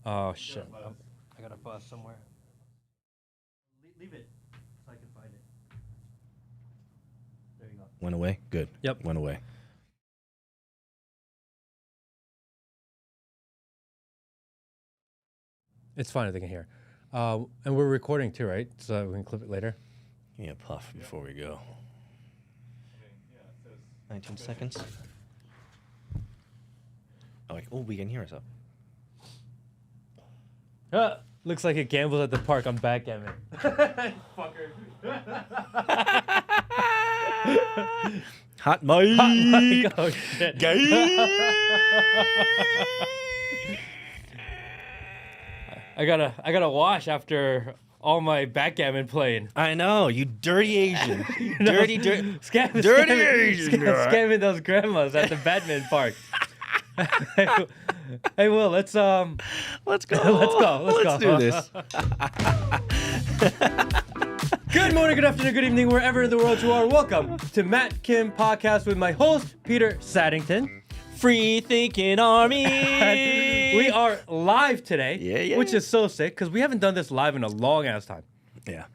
Oh shit! I got a bus somewhere. Leave it so I can find it. There you go. Went away? Good. Yep. Went away. It's fine if they can hear. And we're recording too, right? So we can clip it later. Give me a puff before we go. 19 seconds. Oh, wait. Oh, we can hear us up. Looks like it gambles at the park on backgammon. Fucker. Hot mic. Hot mic. Oh shit. I gotta wash after all my backgammon playing. I know, you dirty Asian. dirty Asian. Scamming those grandmas at the badminton park. Hey, Will, let's go. Let's do this. Good morning, good afternoon, good evening, wherever in the world you are. Welcome to Matt Kim Podcast with my host, Peter Saddington. Free thinking army. We are live today, which is so sick because we haven't done this live in a long ass time. Yeah.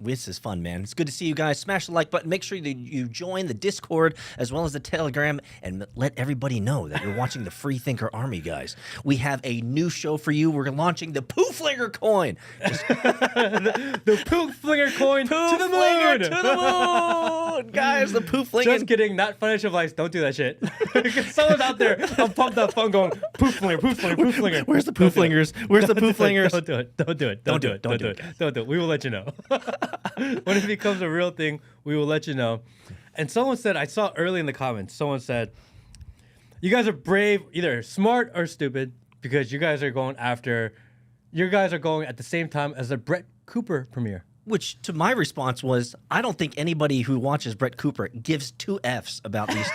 This is fun, man. It's good to see you guys. Smash the like button. Make sure that you join the Discord as well as the Telegram and let everybody know that you're watching the Free Thinker Army, guys. We have a new show for you. We're launching the Pooflinger coin. the Pooflinger coin to the moon. To the moon. Guys, the Pooflinger. Just kidding. Not financial advice. Don't do that shit. Someone's out there on pumped up phone going, Pooflinger, Pooflinger, Pooflinger. Where's the Pooflingers? Where's the Pooflingers? Don't do it. Don't do it. Don't do it. Don't do it. Don't do it. We will let you know. When it becomes a real thing, we will let you know. And someone said, I saw early in the comments, someone said, you guys are brave, either smart or stupid, because you guys are going at the same time as the Brett Cooper premiere. Which, to my response was, I don't think anybody who watches Brett Cooper gives two Fs about these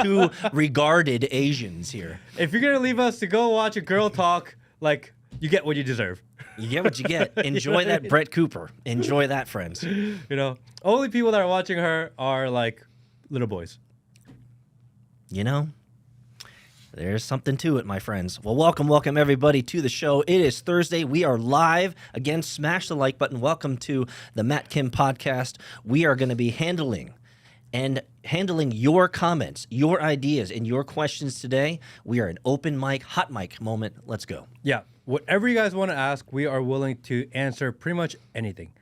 two regarded Asians here. If you're going to leave us to go watch a girl talk, like, you get what you deserve. You get what you get. Enjoy that Brett Cooper. Enjoy that, friends. You know, only people that are watching her are like little boys. You know, there's something to it, my friends. Well, welcome everybody to the show. It is Thursday. We are live. Again, smash the like button. Welcome to the Matt Kim Podcast. We are going to be handling your comments, your ideas, and your questions today. We are an open mic, hot mic moment. Let's go. Yeah. Whatever you guys want to ask, we are willing to answer pretty much anything.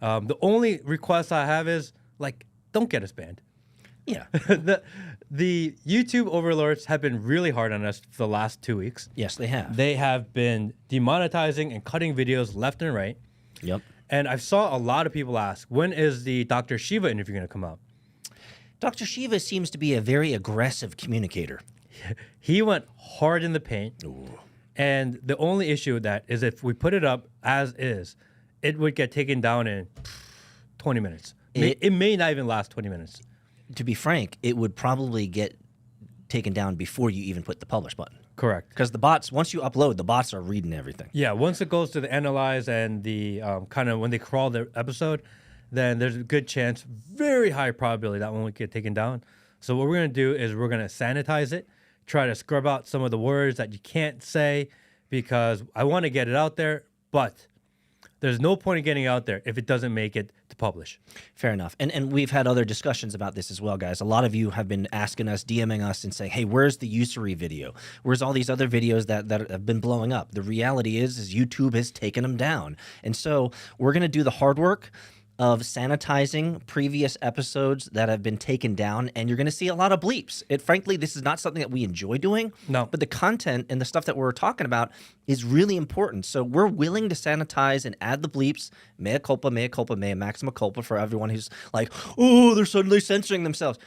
The only request I have is, like, don't get us banned. Yeah. The YouTube overlords have been really hard on us for the last 2 weeks. Yes, they have. They have been demonetizing and cutting videos left and right. Yep. And I saw a lot of people ask, when is the Dr. Shiva interview going to come out? Dr. Shiva seems to be a very aggressive communicator. He went hard in the paint. Ooh. And the only issue with that is if we put it up as is, it would get taken down in 20 minutes. It may not even last 20 minutes. To be frank, it would probably get taken down before you even put the publish button. Correct. Because the bots, once you upload, the bots are reading everything. Yeah, once it goes to the analyze and the kind of when they crawl the episode, then there's a good chance, very high probability that one would get taken down. So what we're going to do is we're going to sanitize it, try to scrub out some of the words that you can't say because I want to get it out there, but there's no point in getting out there if it doesn't make it to publish. Fair enough. And we've had other discussions about this as well, guys. A lot of you have been asking us, DMing us and saying, hey, where's the usury video? Where's all these other videos that have been blowing up? The reality is YouTube has taken them down. And so we're going to do the hard work of sanitizing previous episodes that have been taken down, and you're going to see a lot of bleeps. Frankly, this is not something that we enjoy doing. No. But the content and the stuff that we're talking about is really important. So we're willing to sanitize and add the bleeps. Mea culpa, maxima culpa for everyone who's like, oh, they're suddenly censoring themselves.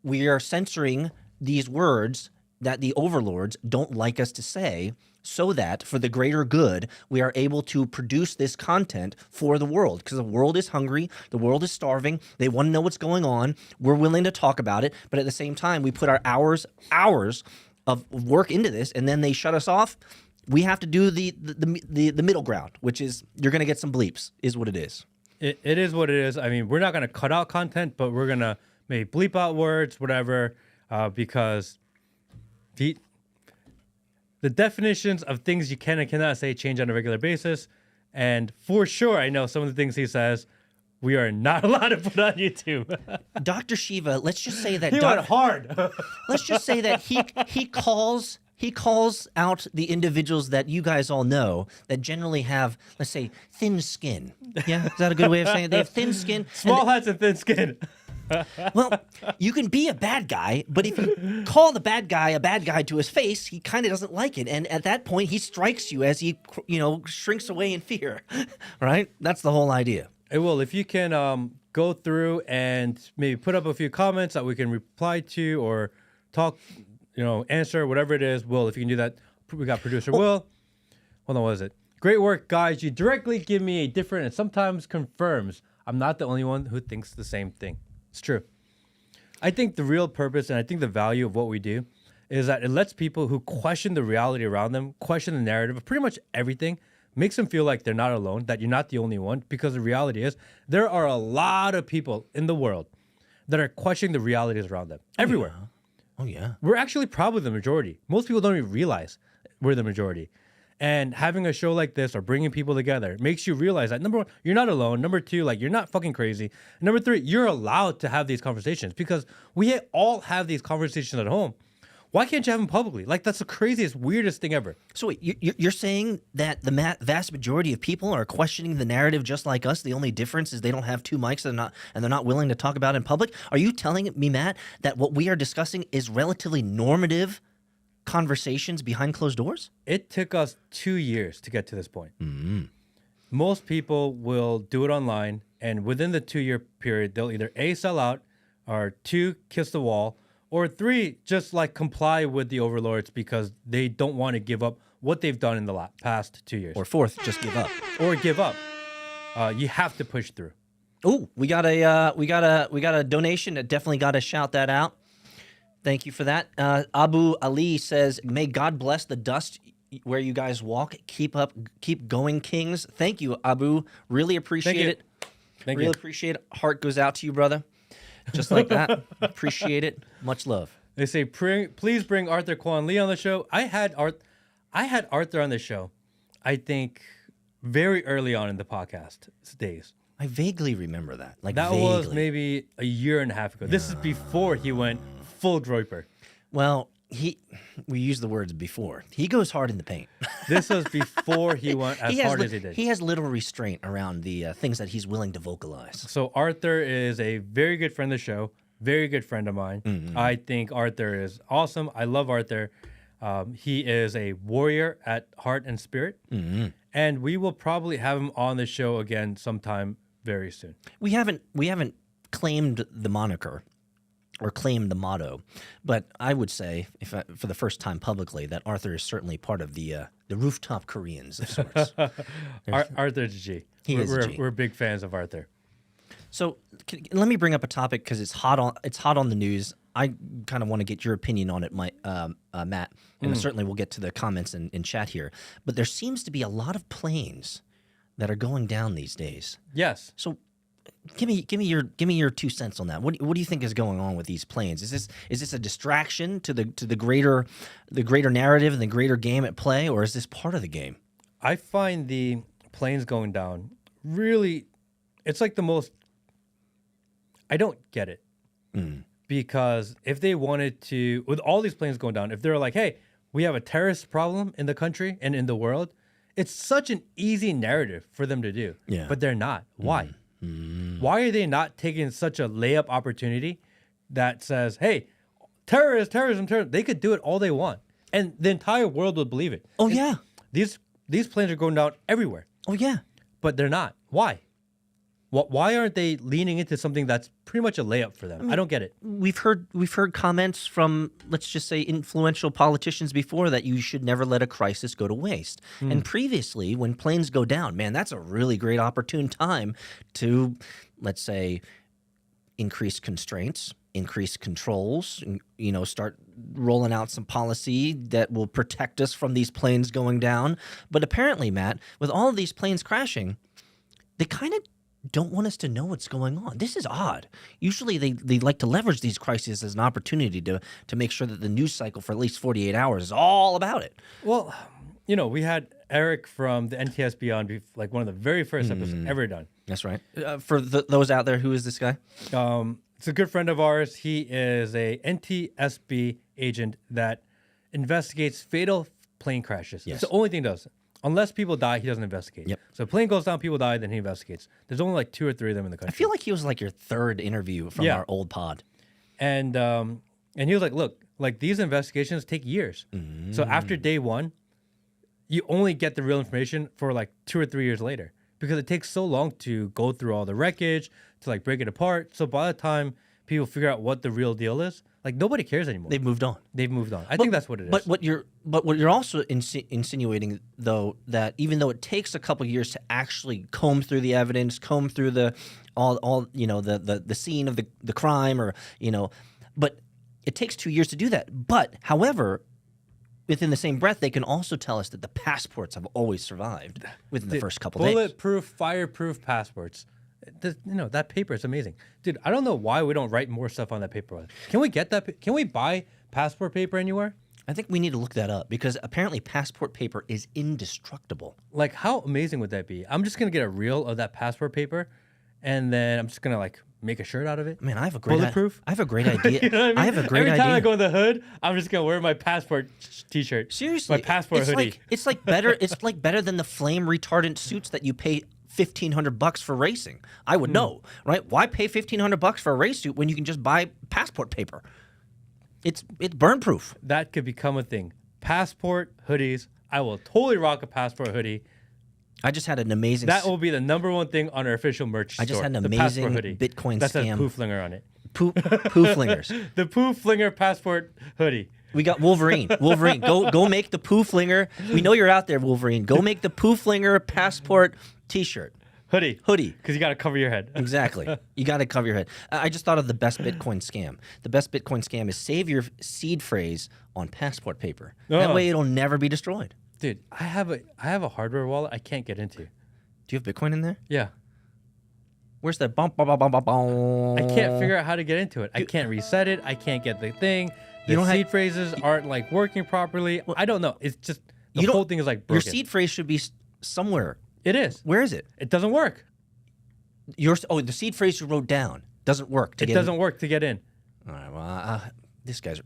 We are censoring these words that the overlords don't like us to say, so that for the greater good, we are able to produce this content for the world. Because the world is hungry, the world is starving, they want to know what's going on. We're willing to talk about it, but at the same time, we put our hours of work into this, and then they shut us off. We have to do the middle ground, which is you're going to get some bleeps, is what it is. It is what it is. I mean, we're not going to cut out content, but we're going to maybe bleep out words, whatever, because The definitions of things you can and cannot say change on a regular basis. And for sure, I know some of the things he says we are not allowed to put on YouTube. Dr. Shiva, let's just say that He went hard. let's just say that he calls out the individuals that you guys all know that generally have, let's say, thin skin. Yeah, is that a good way of saying it? They have thin skin. Small hats and thin skin. Well, you can be a bad guy, but if you call the bad guy a bad guy to his face, he kind of doesn't like it. And at that point, he strikes you as he, shrinks away in fear. Right? That's the whole idea. It will. If you can go through and maybe put up a few comments that we can reply to or talk, answer, whatever it is. Will, if you can do that, we got producer Will. Hold on, what is it? Great work, guys. You directly give me a different and sometimes confirms I'm not the only one who thinks the same thing. It's true. I think the real purpose and I think the value of what we do is that it lets people who question the reality around them, question the narrative of pretty much everything, makes them feel like they're not alone, that you're not the only one, because the reality is there are a lot of people in the world that are questioning the realities around them everywhere. Oh, yeah. We're actually probably the majority. Most people don't even realize we're the majority. And having a show like this or bringing people together makes you realize that, number one, you're not alone. Number two, you're not fucking crazy. And number three, you're allowed to have these conversations because we all have these conversations at home. Why can't you have them publicly? That's the craziest, weirdest thing ever. So wait, you're saying that the vast majority of people are questioning the narrative just like us? The only difference is they don't have two mics and they're not willing to talk about it in public? Are you telling me, Matt, that what we are discussing is relatively normative conversations behind closed doors? It took us 2 years to get to this point. Mm-hmm. Most people will do it online, and within the 2-year period, they'll either A, sell out, or 2, kiss the wall, or 3, just comply with the overlords because they don't want to give up what they've done in the past 2 years. Or 4th, just give up. Or give up. You have to push through. Oh, we got a donation. Definitely got to shout that out. Thank you for that. Abu Ali says, "May God bless the dust where you guys walk. Keep going, kings." Thank you, Abu. Really appreciate it. Thank really you. appreciate it. Heart goes out to you, brother. Just like that. Appreciate it. Much love. They say, please bring Arthur Kwan Lee on the show. I had Arthur on the show, I think, very early on in the podcast days. I vaguely remember that. That was maybe a year and a half ago. This is before he went full Groiper. Well, we use the words before. He goes hard in the paint. This was before he went as hard as he did. He has little restraint around the things that he's willing to vocalize. So Arthur is a very good friend of the show, very good friend of mine. Mm-hmm. I think Arthur is awesome. I love Arthur. He is a warrior at heart and spirit. Mm-hmm. And we will probably have him on the show again sometime very soon. We haven't claimed the moniker or claimed the motto, but I would say, for the first time publicly, that Arthur is certainly part of the rooftop Koreans of sorts. Arthur's a G. We're big fans of Arthur. So let me bring up a topic because it's hot on the news. I kind of want to get your opinion on it, Matt, and certainly we'll get to the comments in chat here. But there seems to be a lot of planes that are going down these days. Yes. So give me your 2 cents on that. What do you think is going on with these planes? Is this a distraction to the greater narrative and the greater game at play, or is this part of the game? I find the planes going down really, it's the most. I don't get it. Because if they wanted to, with all these planes going down, if they're like, hey, we have a terrorist problem in the country and in the world, it's such an easy narrative for them to do. Yeah. But they're not. Why? Why are they not taking such a layup opportunity that says, hey, terrorism? They could do it all they want. And the entire world would believe it. Oh, and yeah. These planes are going down everywhere. Oh, yeah. But they're not. Why? Why aren't they leaning into something that's pretty much a layup for them? I don't get it. We've heard comments from, let's just say, influential politicians before that you should never let a crisis go to waste. And previously, when planes go down, man, that's a really great opportune time to, let's say, increase constraints, increase controls, start rolling out some policy that will protect us from these planes going down. But apparently, Matt, with all of these planes crashing, they kind of don't want us to know what's going on. This is odd. Usually they like to leverage these crises as an opportunity to make sure that the news cycle for at least 48 hours is all about it. Well, we had Eric from the NTSB on, like one of the very first episodes ever done. That's right. For those out there, who is this guy? It's a good friend of ours. He is a NTSB agent that investigates fatal plane crashes. Yes. It's the only thing he does. Unless people die, he doesn't investigate. Yep. So a plane goes down, people die, then he investigates. There's only like 2 or 3 of them in the country. I feel like he was like your third interview from our old pod. And he was like, look, like these investigations take years. So after day 1, you only get the real information for like 2 or 3 years later, because it takes so long to go through all the wreckage, to like break it apart. So by the time people figure out what the real deal is, like nobody cares anymore. They've moved on. I think that's what it is. But what you're also insinuating, though, that even though it takes a couple years to actually comb through the evidence, comb through the scene of the crime, or but it takes 2 years to do that. But however, within the same breath, they can also tell us that the passports have always survived within the first couple days. Bulletproof, fireproof passports. That paper is amazing. Dude, I don't know why we don't write more stuff on that paper. Can we get that? Can we buy passport paper anywhere? I think we need to look that up, because apparently passport paper is indestructible. Like, how amazing would that be? I'm just going to get a reel of that passport paper, and then I'm just going to, like, make a shirt out of it. Man, I have a great Bulletproof? I have a great idea. You know what I mean? I have a great idea. Every time I go in the hood, I'm just going to wear my passport t-shirt. Seriously. My passport hoodie. It's like better than the flame retardant suits that you pay $1,500 for racing. I would know, right? Why pay $1,500 for a race suit when you can just buy passport paper? It's burn proof. That could become a thing. Passport hoodies. I will totally rock a passport hoodie. I just had an amazing. That will be the #1 thing on our official merch store. I just had an the amazing passport hoodie. Bitcoin that scam. says Poo Flinger on it. Poo flingers. The Poo Flinger passport hoodie. We got Wolverine. Go make the Poo Flinger. We know you're out there, Wolverine. Go make the Poo Flinger passport T-shirt. Hoodie. Because you got to cover your head. Exactly. You got to cover your head. I just thought of the best Bitcoin scam. The best Bitcoin scam is save your seed phrase on passport paper. That way it'll never be destroyed. Dude, I have a hardware wallet I can't get into. Do you have Bitcoin in there? Yeah. Where's the bump? I I can't figure out how to get into it. I can't reset it. I can't get the thing. The seed phrases aren't like working properly. I don't know. It's just the whole thing is like broken. Your seed phrase should be somewhere. It is. Where is it? It doesn't work. The seed phrase you wrote down doesn't work to get in. It doesn't work to get in. All right. Well, this guy's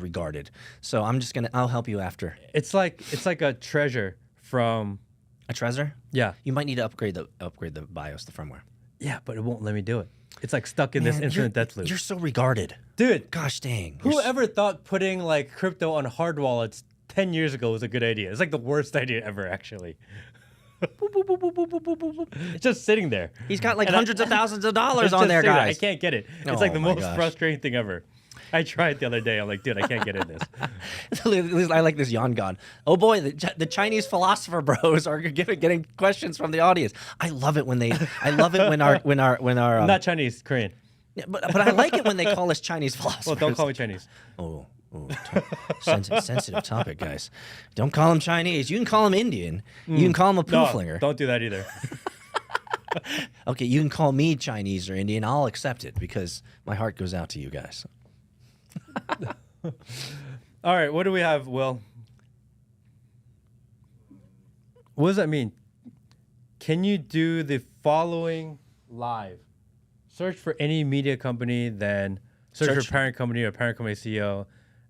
regarded. So I'll help you after. It's like a treasure from a treasure. Yeah. You might need to upgrade the BIOS, the firmware. Yeah, but it won't let me do it. It's like stuck in this infinite death loop. You're so regarded, dude. Gosh dang. Whoever thought putting like crypto on hard wallets 10 years ago was a good idea? It's like the worst idea ever, actually. It's just sitting there. He's got like hundreds of thousands of dollars on there, guys. I can't get it. It's like the most frustrating thing ever. I tried the other day. I'm like, dude, I can't get in this. I like this Yan God. Oh boy, the Chinese philosopher bros are getting questions from the audience. I love it when our not Chinese, Korean. Yeah, but I like it when they call us Chinese philosophers. Well, don't call me Chinese. Sensitive topic, guys. Don't call him Chinese. You can call him Indian. You can call him a poo flinger. Don't do that either. Okay, you can call me Chinese or Indian. I'll accept it because my heart goes out to you guys. All right, what do we have, Will? What does that mean? Can you do the following live? Search for any media company, then search for parent company or parent company CEO.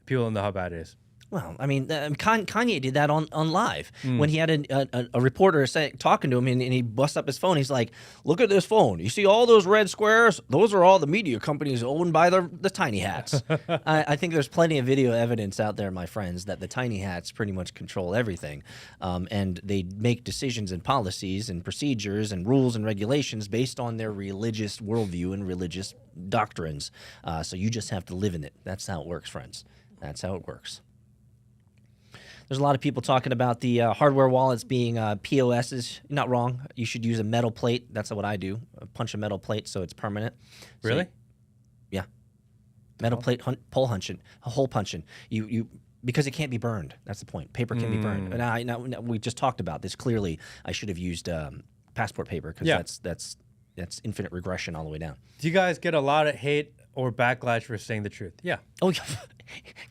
People don't know how bad it is. Well, I mean, Kanye did that on live when he had a reporter talking to him, and he busts up his phone. He's like, "Look at this phone. You see all those red squares? Those are all the media companies owned by the tiny hats." I think there's plenty of video evidence out there, my friends, that the tiny hats pretty much control everything, and they make decisions and policies and procedures and rules and regulations based on their religious worldview and religious doctrines. So you just have to live in it. That's how it works, friends. That's how it works. There's a lot of people talking about the hardware wallets being POSs. You're not wrong. You should use a metal plate. That's what I do. Punch a metal plate so it's permanent. Really? Yeah. Metal plate, hole punching. You because it can't be burned. That's the point. Paper can be burned. And now we just talked about this. Clearly, I should have used passport paper because that's that's infinite regression all the way down. Do you guys get a lot of hate or backlash for saying the truth? Yeah. Oh, yeah.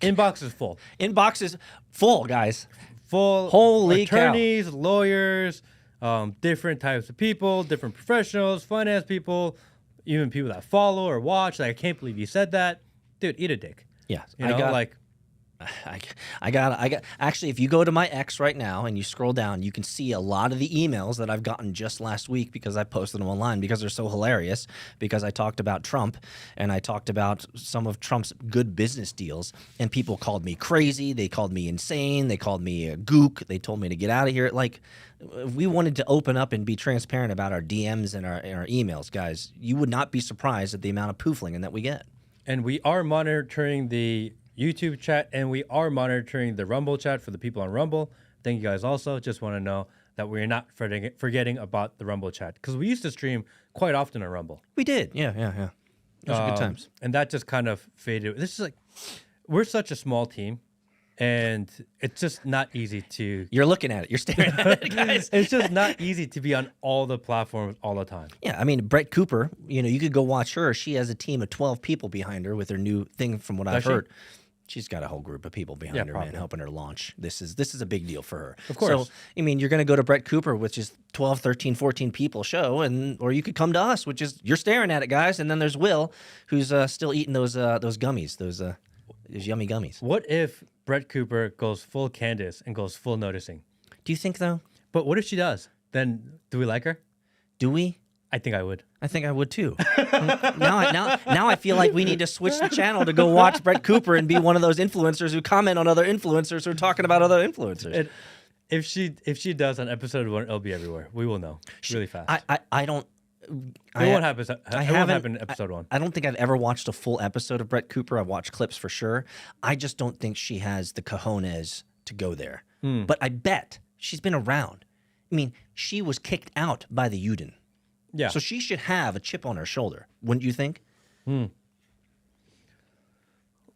Inbox is full. Inbox is full, guys. Full. Holy attorneys, lawyers, different types of people, different professionals, finance people, even people that follow or watch. Like, I can't believe you said that. Dude, eat a dick. Yeah. You know, I got actually, if you go to my X right now and you scroll down, you can see a lot of the emails that I've gotten just last week because I posted them online because they're so hilarious, because I talked about Trump and I talked about some of Trump's good business deals, and people called me crazy, they called me insane, they called me a gook, they told me to get out of here. Like, if we wanted to open up and be transparent about our DMs and our emails, guys, you would not be surprised at the amount of pooflinging that we get. And we are monitoring the YouTube chat, and we are monitoring the Rumble chat for the people on Rumble. Thank you guys also. Just want to know that we're not forgetting about the Rumble chat, because we used to stream quite often on Rumble. We did. Yeah. Those are good times. And that just kind of faded. This is like, we're such a small team, and it's just not easy to... You're looking at it. You're staring at it, guys. It's just not easy to be on all the platforms all the time. Yeah, I mean, Brett Cooper, you could go watch her. She has a team of 12 people behind her with her new thing, from what I've heard. She's got a whole group of people behind her, man, helping her launch. This is a big deal for her. Of course. So, I mean, you're going to go to Brett Cooper, which is 12, 13, 14 people show, or you could come to us, which is, you're staring at it, guys. And then there's Will, who's still eating those gummies, those yummy gummies. What if Brett Cooper goes full Candace and goes full noticing? Do you think, though? But what if she does? Then do we like her? Do we? I think I would. I think I would too. now I feel like we need to switch the channel to go watch Brett Cooper and be one of those influencers who comment on other influencers who are talking about other influencers. If she does on episode 1, it'll be everywhere. We will know really fast. I don't. It won't happen. It won't happen in episode 1. I don't think I've ever watched a full episode of Brett Cooper. I've watched clips for sure. I just don't think she has the cojones to go there. But I bet she's been around. I mean, she was kicked out by the Uden. Yeah. So she should have a chip on her shoulder, wouldn't you think?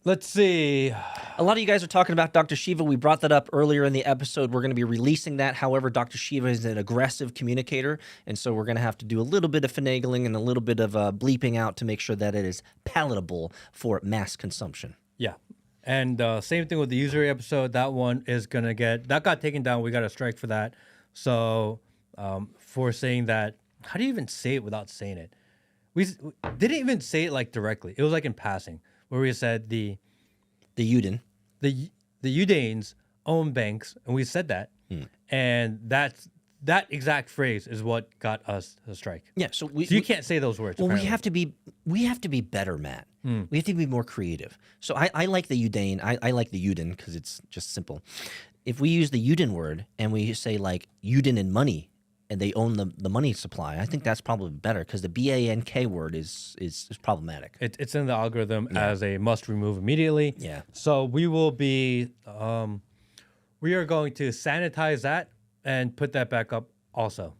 Let's see. A lot of you guys are talking about Dr. Shiva. We brought that up earlier in the episode. We're going to be releasing that. However, Dr. Shiva is an aggressive communicator, and so we're going to have to do a little bit of finagling and a little bit of bleeping out to make sure that it is palatable for mass consumption. Yeah. And same thing with the usury episode. That one is going to that got taken down. We got a strike for that. So for saying that, how do you even say it without saying it? We didn't even say it like directly. It was like in passing, where we said the Uden. The Udanes own banks, and we said that. And that exact phrase is what got us a strike. Yeah, so you can't say those words. Well, apparently. we have to be better, Matt. We have to be more creative. So I like the Udane. I like the Uden because it's just simple. If we use the Uden word and we say like Uden and money, and they own the money supply, I think that's probably better, because the BANK word is problematic. It's in the algorithm as a must remove immediately. Yeah. So we will be we are going to sanitize that and put that back up also.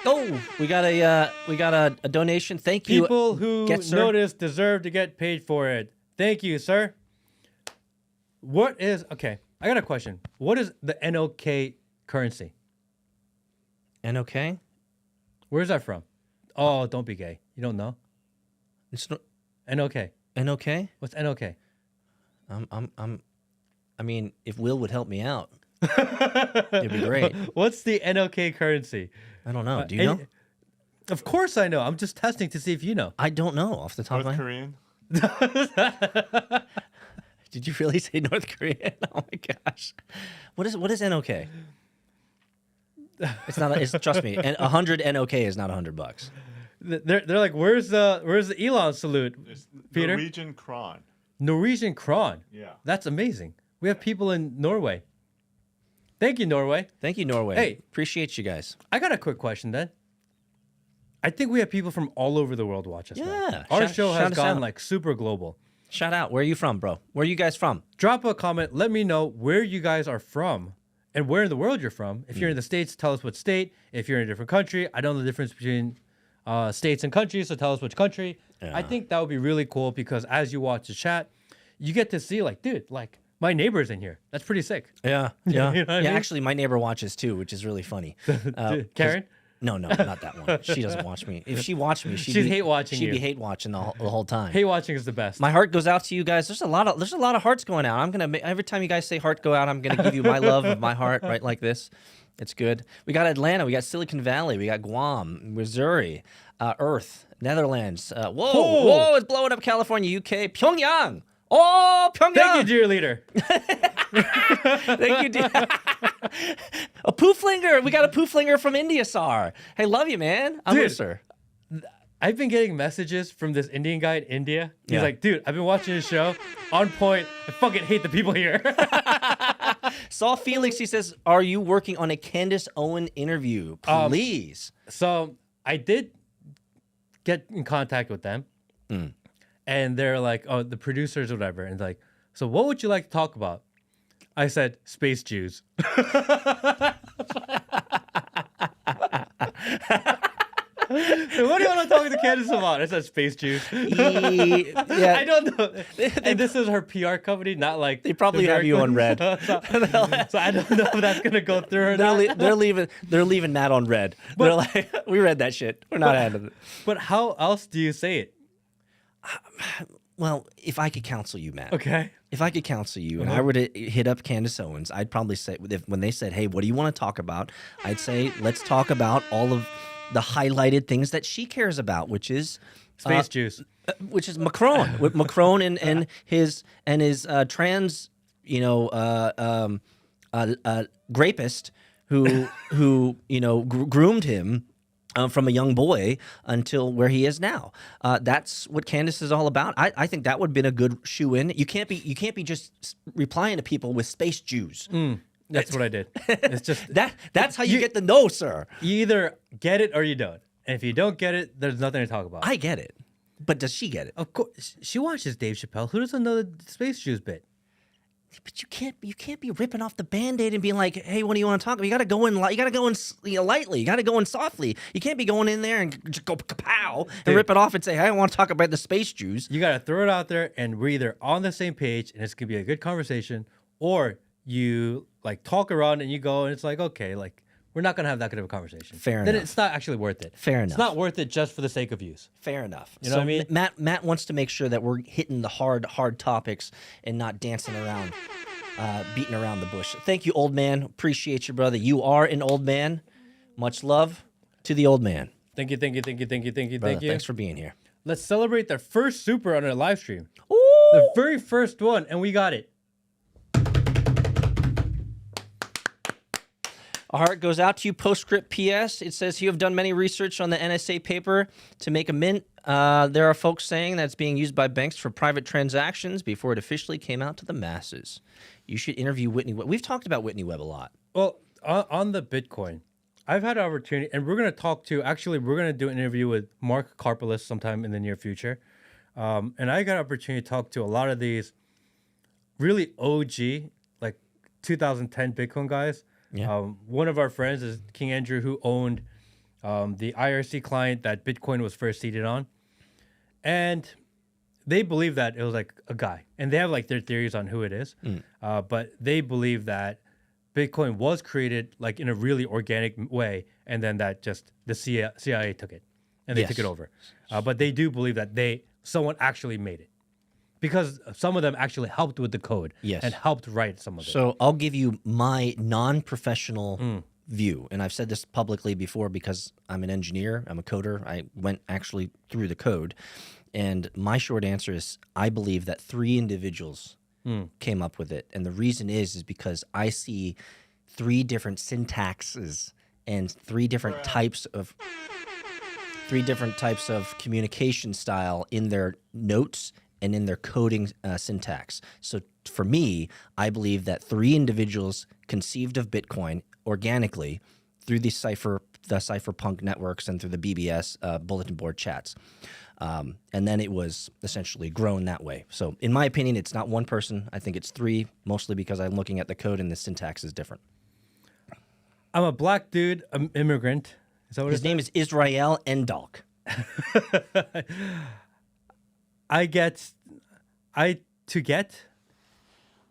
Oh, we got a donation. Thank you. People who notice deserve to get paid for it. Thank you, sir. Okay, I got a question. What is the NOK currency? NOK? Where's that from? Oh, don't be gay. You don't know? It's not NOK. NOK? What's NOK? I mean, if Will would help me out, it'd be great. What's the NOK currency? I don't know. Do you know? Of course I know. I'm just testing to see if you know. I don't know off the top of my head. North Korean? Did you really say North Korean? Oh my gosh. What is NOK? It's not. Trust me. And 100 NOK is not $100. They're like, where's the Elon salute, Peter? Norwegian krone. Norwegian krone. Yeah. That's amazing. We have people in Norway. Thank you, Norway. Thank you, Norway. Hey, appreciate you guys. I got a quick question then. I think we have people from all over the world watch us. Yeah. Now. Our show has gone out. like super global. Shout out. Where are you from, bro? Where are you guys from? Drop a comment. Let me know where you guys are from and where in the world you're from. If you're in the States, tell us what state. If you're in a different country, I don't know the difference between states and countries, so tell us which country. Yeah. I think that would be really cool, because as you watch the chat, you get to see like, dude, like my neighbor's in here. That's pretty sick. Yeah. Yeah. You know what I mean? Actually, my neighbor watches too, which is really funny. Karen? No, not that one. She doesn't watch me. If she watched me, She's hate watching She'd you. be hate watching the whole time. Hate watching is the best. My heart goes out to you guys. There's a lot of hearts going out. I'm gonna every time you guys say heart go out, I'm gonna give you my love of my heart right like this. It's good. We got Atlanta. We got Silicon Valley. We got Guam, Missouri, Earth, Netherlands. Whoa! It's blowing up. California, UK, Pyongyang. Oh, Pyongyang! Thank you, cheerleader. Thank you, a pooflinger. We got a pooflinger from India, Sar. Hey, love you, man. I miss her. I've been getting messages from this Indian guy in India. He's Yeah. like, dude, I've been watching this show. On point. I fucking hate the people here. Saw Felix, he says, are you working on a Candace Owen interview? Please. So I did get in contact with them. And they're like, oh, the producers or whatever. And like, so what would you like to talk about? I said, space Jews. So what do you want to talk to Candace about? I said space Jews. Yeah. I don't know. And this is her PR company, not like They probably have you on red. So I don't know if that's gonna go through or not. They're leaving Matt on red. They're like, we read that shit. We're not handling it. But how else do you say it? Well, if I could counsel you, Matt. Okay. If I could counsel you and I were to hit up Candace Owens, I'd probably say, when they said, hey, what do you want to talk about? I'd say, let's talk about all of the highlighted things that she cares about, which is Space Jews. which is Macron, with Macron and his trans, rapist who groomed him from a young boy until where he is now. That's what Candace is all about. I think that would have been a good shoe in. You can't be just replying to people with space Jews. That's what I did. It's just that's how you get the no, sir. you either get it or you don't. And if you don't get it, there's nothing to talk about. I get it, but does she get it? Of course, she watches Dave Chappelle. Who doesn't know the space Jews bit? But you can't be ripping off the Band-Aid and being like, hey, what do you want to talk about? You got to go in lightly. You got to go in softly. You can't be going in there and just go kapow and rip it off and say, hey, I want to talk about the space Jews. You got to throw it out there, and we're either on the same page, and it's gonna be a good conversation, or you like talk around and you go, and it's like, okay, like we're not gonna have that good of a conversation. Fair Then enough. it's not actually worth it. Fair It's enough. not worth it just for the sake of views. Fair enough. You know what I mean? Matt wants to make sure that we're hitting the hard topics and not dancing around, beating around the bush. Thank you, old man. Appreciate you, brother. You are an old man. Much love to the old man. Thank you. Brother, Thank you. thanks for being here. Let's celebrate their first super on our live stream. Ooh. The very first one, and we got it. A heart goes out to you. Postscript PS. It says you have done many research on the NSA paper to make a mint. There are folks saying that it's being used by banks for private transactions before it officially came out to the masses. You should interview Whitney Webb. We've talked about Whitney Webb a lot. Well, on the Bitcoin, I've had an opportunity, and we're going to do an interview with Mark Karpelis sometime in the near future. And I got an opportunity to talk to a lot of these really OG, like 2010 Bitcoin guys. Yeah. One of our friends is King Andrew, who owned the IRC client that Bitcoin was first seeded on. And they believe that it was like a guy. And they have like their theories on who it is. But they believe that Bitcoin was created like in a really organic way. And then that just the CIA took it and they took it over. But they do believe that someone actually made it. Because some of them actually helped with the code and helped write some of it. So I'll give you my non-professional view. And I've said this publicly before because I'm an engineer, I'm a coder. I went actually through the code. And my short answer is I believe that 3 individuals came up with it. And the reason is because I see 3 different syntaxes and 3 different types of communication style in their notes and in their coding syntax. So for me, I believe that 3 individuals conceived of Bitcoin organically through the cypherpunk networks and through the BBS bulletin board chats. And then it was essentially grown that way. So in my opinion, it's not one person. I think it's 3, mostly because I'm looking at the code and the syntax is different. I'm a black dude, an immigrant. Is that what His name is Israel Endalk.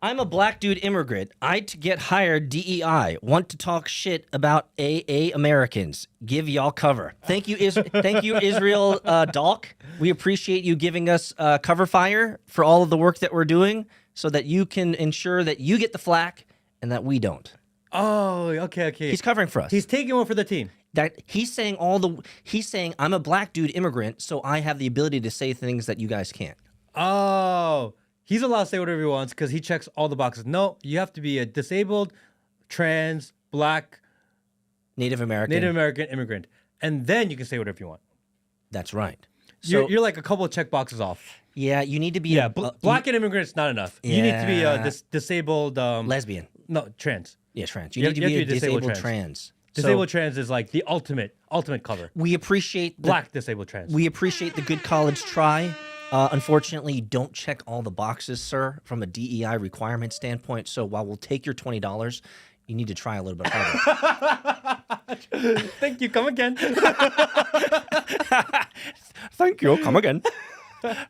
I'm a black dude immigrant. to get hired DEI. Want to talk shit about AA Americans. Give y'all cover. Thank you, thank you, Israel Dalk. We appreciate you giving us cover fire for all of the work that we're doing so that you can ensure that you get the flack and that we don't. Oh, okay. He's covering for us. He's taking one for the team. That he's saying I'm a black dude immigrant, so I have the ability to say things that you guys can't. Oh, he's allowed to say whatever he wants because he checks all the boxes. No, you have to be a disabled, trans, black, Native American immigrant, and then you can say whatever you want. That's right. So You're like a couple of check boxes off. yeah, you need to be Black and immigrant's not enough. You need to be a disabled lesbian. No, trans. Yeah, trans. You need to be a disabled trans. Disabled trans is like the ultimate cover. We appreciate Black disabled trans. We appreciate the good college try. Unfortunately, you don't check all the boxes, sir, from a DEI requirement standpoint. So while we'll take your $20, you need to try a little bit harder. Thank you. Come again. Thank you. Come again.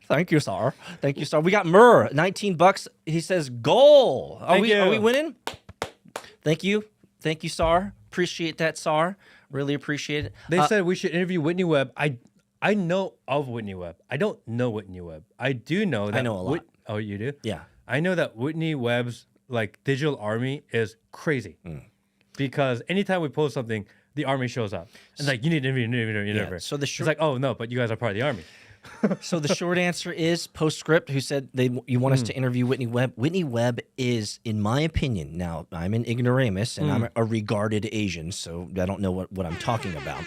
Thank you, sir. Thank you, sir. We got Murr, $19. He says, "Goal." Are we winning? Thank you, sir. Appreciate that, sir. Really appreciate it. They said we should interview Whitney Webb. I know of Whitney Webb. I don't know Whitney Webb. I do know that. I know a lot. Oh, you do? Yeah. I know that Whitney Webb's like digital army is crazy because anytime we post something, the army shows up and like you need to interview. So the it's like, oh no, but you guys are part of the army. So the short answer is Postscript, who said you want us to interview Whitney Webb. Whitney Webb is, in my opinion, now I'm an ignoramus and I'm a regarded Asian, so I don't know what I'm talking about.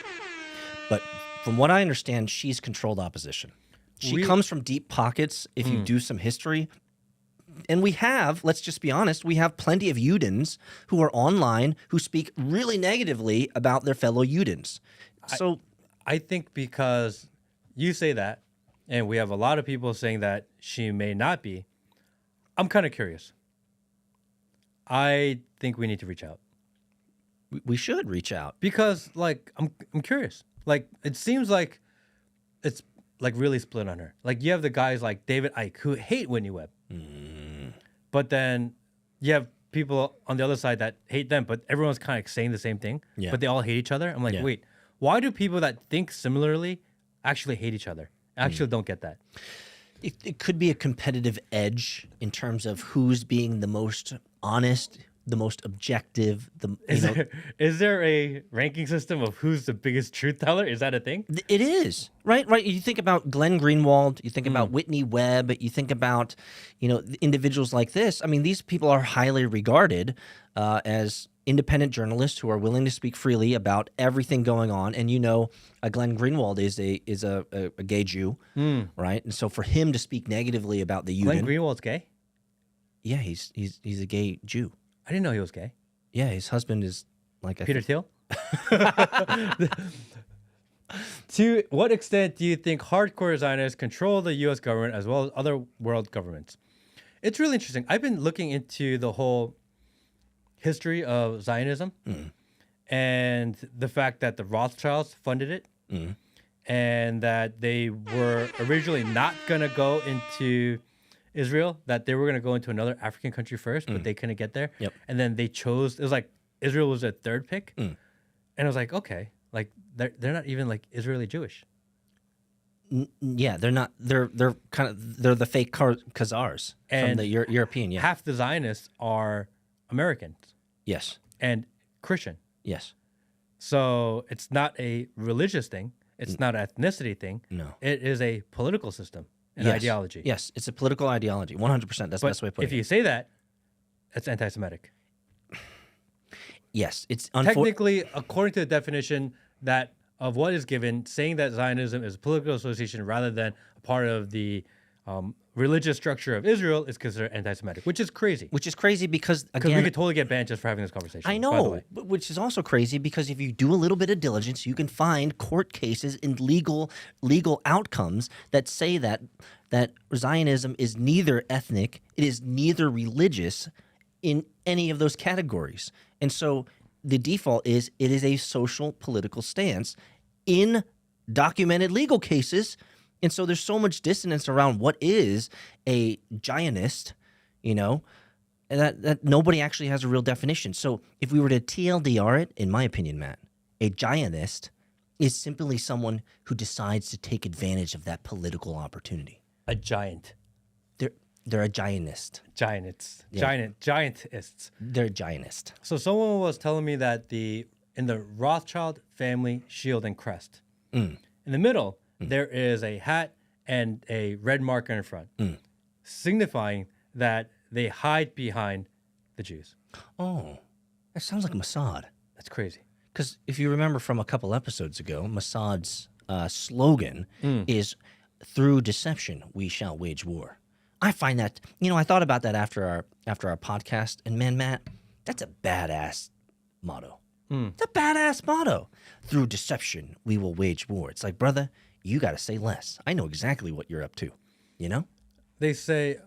But from what I understand, she's controlled opposition. She comes from deep pockets, if you do some history. And we have, let's just be honest, we have plenty of Udins who are online who speak really negatively about their fellow Udins. So I think because you say that, and we have a lot of people saying that she may not be, I'm kind of curious. I think we need to reach out. we should reach out. Because like I'm curious. Like it seems like it's like really split on her. Like you have the guys like David Icke who hate Whitney Webb. But then you have people on the other side that hate them, but everyone's kind of saying the same thing. Yeah. But they all hate each other. I'm like, wait, why do people that think similarly actually hate each other? I actually don't get that. It could be a competitive edge in terms of who's being the most honest, the most objective. Is there a ranking system of who's the biggest truth teller? Is that a thing? It is, right? You think about Glenn Greenwald, you think about Whitney Webb, you think about, individuals like this. I mean, these people are highly regarded as independent journalists who are willing to speak freely about everything going on. And Glenn Greenwald is a gay Jew, right? And so for him to speak negatively about the Glenn Udin, Greenwald's gay? yeah, he's a gay Jew. I didn't know he was gay. Yeah, his husband is like Peter Thiel? To what extent do you think hardcore Zionists control the U.S. government as well as other world governments? It's really interesting. I've been looking into the whole history of Zionism and the fact that the Rothschilds funded it and that they were originally not going to go into Israel, that they were going to go into another African country first, but they couldn't get there. Yep. And then they chose, it was like Israel was their third pick. And I was like, okay, like they're not even like Israeli Jewish. Yeah, they're not. They're the fake Khazars from the European. Yeah. Half the Zionists are Americans. Yes. And Christian. Yes. So it's not a religious thing. It's not an ethnicity thing. No. It is a political system and ideology. Yes, it's a political ideology. 100%. That's the best way to put it. If you say that, it's anti-Semitic. Yes, it's technically, according to the definition that of what is given, saying that Zionism is a political association rather than a part of the religious structure of Israel is considered anti-Semitic, which is crazy. Which is crazy because we could totally get banned just for having this conversation. I know, by the way. but which is also crazy because if you do a little bit of diligence, you can find court cases and legal outcomes that say that Zionism is neither ethnic, it is neither religious in any of those categories. And so the default is it is a social political stance in documented legal cases. And so there's so much dissonance around what is a Zionist, And that nobody actually has a real definition. So if we were to TLDR it, in my opinion, Matt, a giantist is simply someone who decides to take advantage of that political opportunity. A giant. They're a giantist. Giants. Yeah. Giantists. They're a giantist. So someone was telling me that in the Rothschild family shield and crest, in the middle, there is a hat and a red marker in front, signifying that they hide behind the Jews. Oh, that sounds like Mossad. That's crazy. Because if you remember from a couple episodes ago, Mossad's slogan is, "Through deception, we shall wage war." I find that, I thought about that after our podcast, and man, Matt, that's a badass motto. It's a badass motto. Through deception, we will wage war. It's like, brother, you got to say less. I know exactly what you're up to, They say,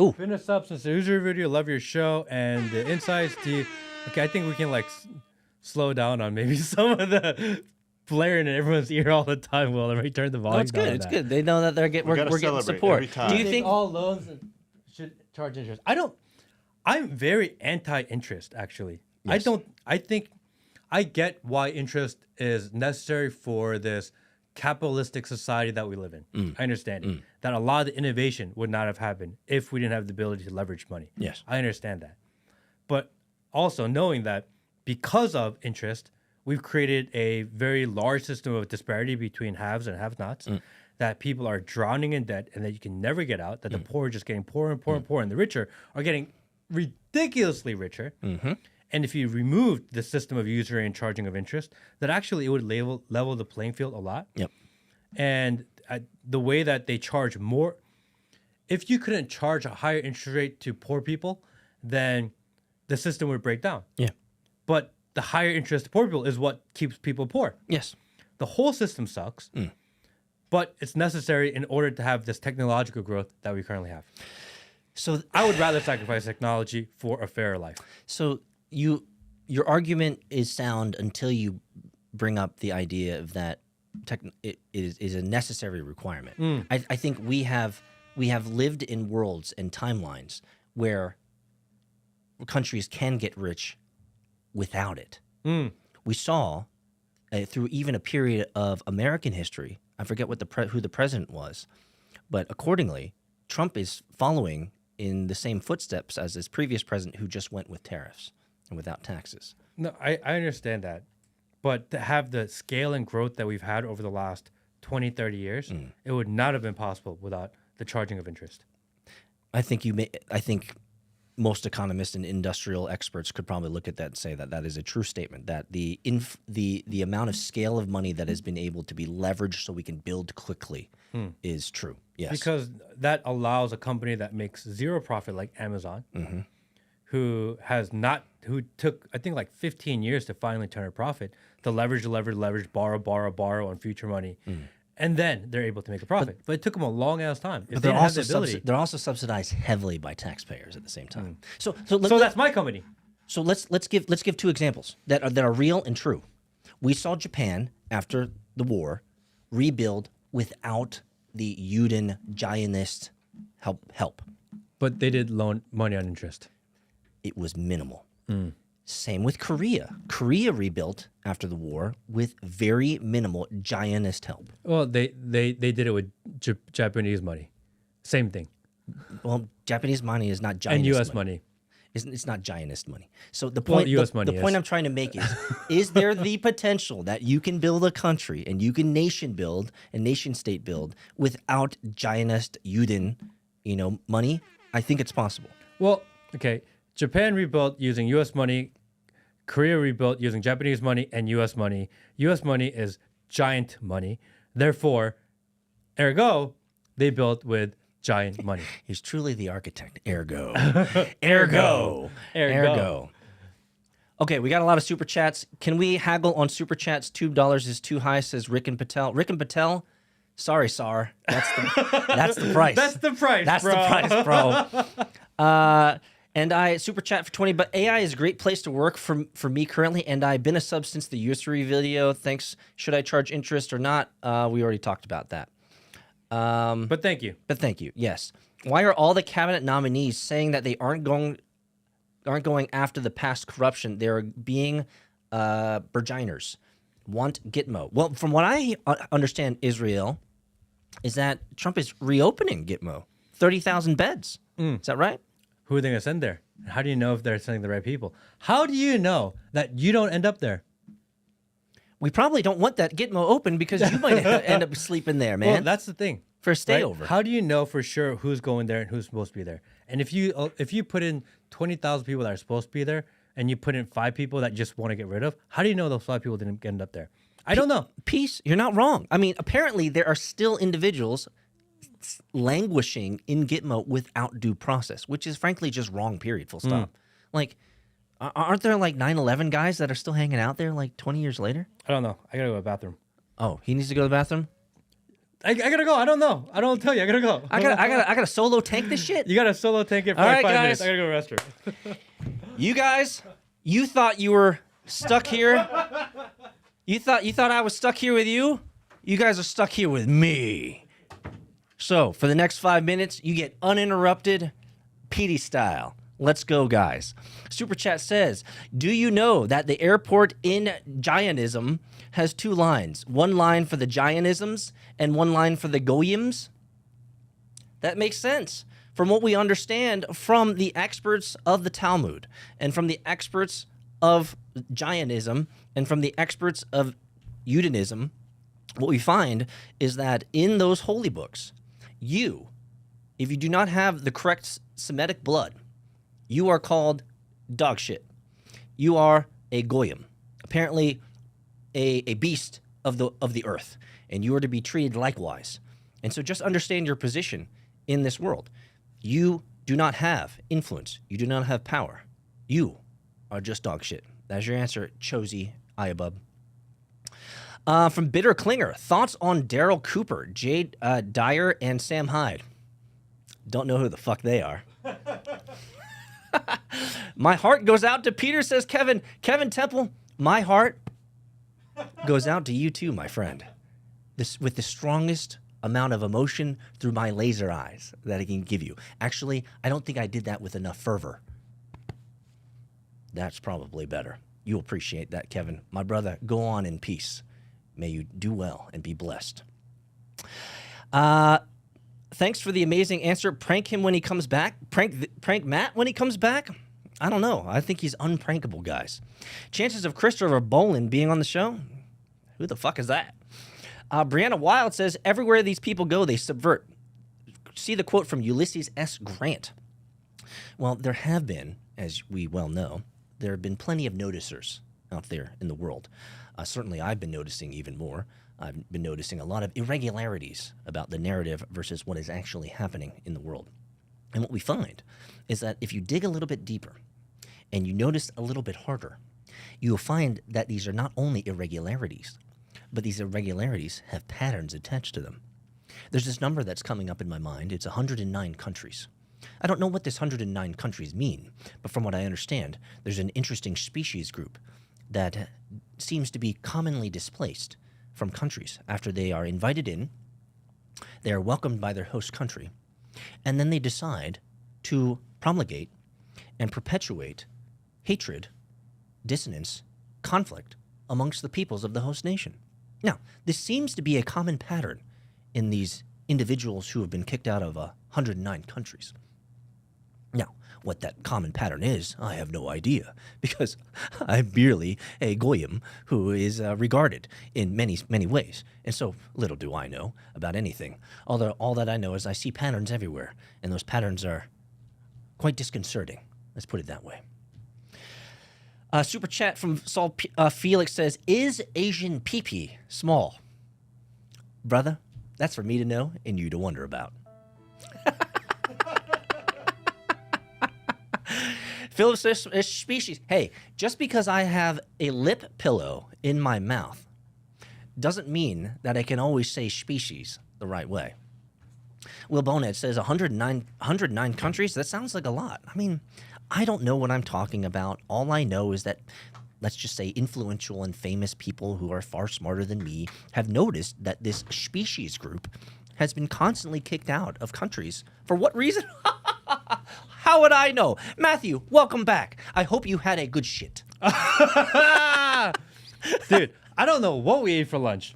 Ooh. been a substance user video, love your show, and the insights. Okay, I think we can slow down on maybe some of the blaring in everyone's ear all the time. Well, let me turn the volume No, it's down. good. It's good. They know that we're getting celebrate support. every time. Do you think all loans should charge interest? I'm very anti-interest, actually. Yes. I think I get why interest is necessary for this capitalistic society that we live in. I understand it. That a lot of the innovation would not have happened if we didn't have the ability to leverage money. Yes. I understand that. But also knowing that because of interest, we've created a very large system of disparity between haves and have-nots, that people are drowning in debt and that you can never get out, that the poor are just getting poorer and poorer and poorer, and the richer are getting ridiculously richer. And if you removed the system of usury and charging of interest, that actually it would level the playing field a lot. Yep. And the way that they charge more, if you couldn't charge a higher interest rate to poor people, then the system would break down. Yeah. But the higher interest to poor people is what keeps people poor. Yes. The whole system sucks, but it's necessary in order to have this technological growth that we currently have. So I would rather sacrifice technology for a fairer life. So your argument is sound until you bring up the idea of that it is a necessary requirement. I think we have lived in worlds and timelines where countries can get rich without it. We saw through even a period of American history. I forget what who the president was, but accordingly, Trump is following in the same footsteps as his previous president, who just went with tariffs and without taxes. No, I understand that. But to have the scale and growth that we've had over the last 20, 30 years, it would not have been possible without the charging of interest. I think most economists and industrial experts could probably look at that and say that that is a true statement, that the amount of scale of money that has been able to be leveraged so we can build quickly is true. Yes. Because that allows a company that makes zero profit like Amazon, who took, I think, 15 years to finally turn a profit, to leverage, borrow on future money. And then they're able to make a profit. But it took them a long ass time. If But they they're didn't have the also ability. they're also subsidized heavily by taxpayers at the same time. So So that's my company. So let's give two examples that are real and true. We saw Japan after the war rebuild without the Yuden Zionist help. But they did loan money on interest. It was minimal. Same with Korea. Korea rebuilt after the war with very minimal Zionist help. Well, they did it with Japanese money. Same thing. Well, Japanese money is not Zionist And U.S. money. It's not Zionist money. So the Well, point, US the money point is. I'm trying to make is there the potential that you can build a country and you can nation build and nation state build without Zionist Yuden, money? I think it's possible. Well, okay. Japan rebuilt using U.S. money. Korea rebuilt using Japanese money and U.S. money. U.S. money is giant money. Therefore, ergo, they built with giant money. He's truly the architect. Ergo. Ergo. Okay, we got a lot of super chats. Can we haggle on super chats? $2 is too high, says Rick and Patel. Rick and Patel, sorry, Sar. That's the price. That's the price, That's bro. the price, bro. And I super chat for 20, but AI is a great place to work for me currently, and I've been a sub since the usury video. Thanks. Should I charge interest or not? We already talked about that. But thank you. But thank you. Yes. Why are all the cabinet nominees saying that they aren't going after the past corruption? They're being burginers. Want Gitmo. Well, from what I understand, Israel, is that Trump is reopening Gitmo. 30,000 beds. Is that right? Who are they going to send there? How do you know if they're sending the right people? How do you know that you don't end up there? We probably don't want that Gitmo open because you might end up sleeping there, man. Well, that's the thing. For a right? stayover. How do you know for sure who's going there and who's supposed to be there? And if you put in 20,000 people that are supposed to be there, and you put in 5 people that just want to get rid of, how do you know those 5 people didn't end up there? I don't know. Peace, you're not wrong. I mean, apparently there are still individuals languishing in Gitmo without due process, which is frankly just wrong, period, full stop. Like, aren't there like 9/11 guys that are still hanging out there like 20 years later? I don't know. I gotta go to the bathroom. Oh, he needs to go to the bathroom? I gotta go. I don't know. I don't tell you. I gotta go. I gotta solo tank this shit. You gotta solo tank it for All like right, 5 guys. minutes. I gotta go to the restroom. You guys, you thought you were stuck here. You thought I was stuck here with you. You guys are stuck here with me. So for the next 5 minutes, you get uninterrupted, Petey style. Let's go, guys. Super Chat says, do you know that the airport in Zionism has 2 lines? One line for the Zionisms and one line for the Goyims? That makes sense. From what we understand from the experts of the Talmud and from the experts of Zionism and from the experts of Judaism, what we find is that in those holy books, if you do not have the correct Semitic blood, you are called dog shit. You are a goyim, apparently a beast of the earth, and you are to be treated likewise. And so just understand your position in this world. You do not have influence. You do not have power. You are just dog shit. That's your answer, Chosy Iabub. From Bitter Klinger, thoughts on Daryl Cooper, Jade Dyer, and Sam Hyde. Don't know who the fuck they are. My heart goes out to Peter, says Kevin. Kevin Temple, my heart goes out to you too, my friend. This with the strongest amount of emotion through my laser eyes that I can give you. Actually, I don't think I did that with enough fervor. That's probably better. You'll appreciate that, Kevin. My brother, go on in peace. May you do well and be blessed. Thanks for the amazing answer. Prank him when he comes back. Prank Matt when he comes back? I don't know. I think he's unprankable, guys. Chances of Christopher Bolin being on the show? Who the fuck is that? Brianna Wild says, everywhere these people go, they subvert. See the quote from Ulysses S. Grant. Well, there have been, as we well know, there have been plenty of noticers out there in the world. Certainly, I've been noticing even more. I've been noticing a lot of irregularities about the narrative versus what is actually happening in the world. And what we find is that if you dig a little bit deeper and you notice a little bit harder, you'll find that these are not only irregularities, but these irregularities have patterns attached to them. There's this number that's coming up in my mind. It's 109 countries. I don't know what this 109 countries mean, but from what I understand, there's an interesting species group that seems to be commonly displaced from countries after they are invited in, they are welcomed by their host country, and then they decide to promulgate and perpetuate hatred, dissonance, conflict amongst the peoples of the host nation. Now, this seems to be a common pattern in these individuals who have been kicked out of 109 countries. Now, what that common pattern is, I have no idea, because I'm merely a goyim who is regarded in many, many ways. And so little do I know about anything. Although all that I know is I see patterns everywhere, and those patterns are quite disconcerting. Let's put it that way. Super chat from Saul Felix says, is Asian pee-pee small? Brother, that's for me to know and you to wonder about. Philip says, species. Hey, just because I have a lip pillow in my mouth doesn't mean that I can always say species the right way. Will Bonehead says 109 countries? That sounds like a lot. I mean, I don't know what I'm talking about. All I know is that, let's just say, influential and famous people who are far smarter than me have noticed that this species group has been constantly kicked out of countries. For what reason? How would I know? Matthew, welcome back. I hope you had a good shit. Dude, I don't know what we ate for lunch.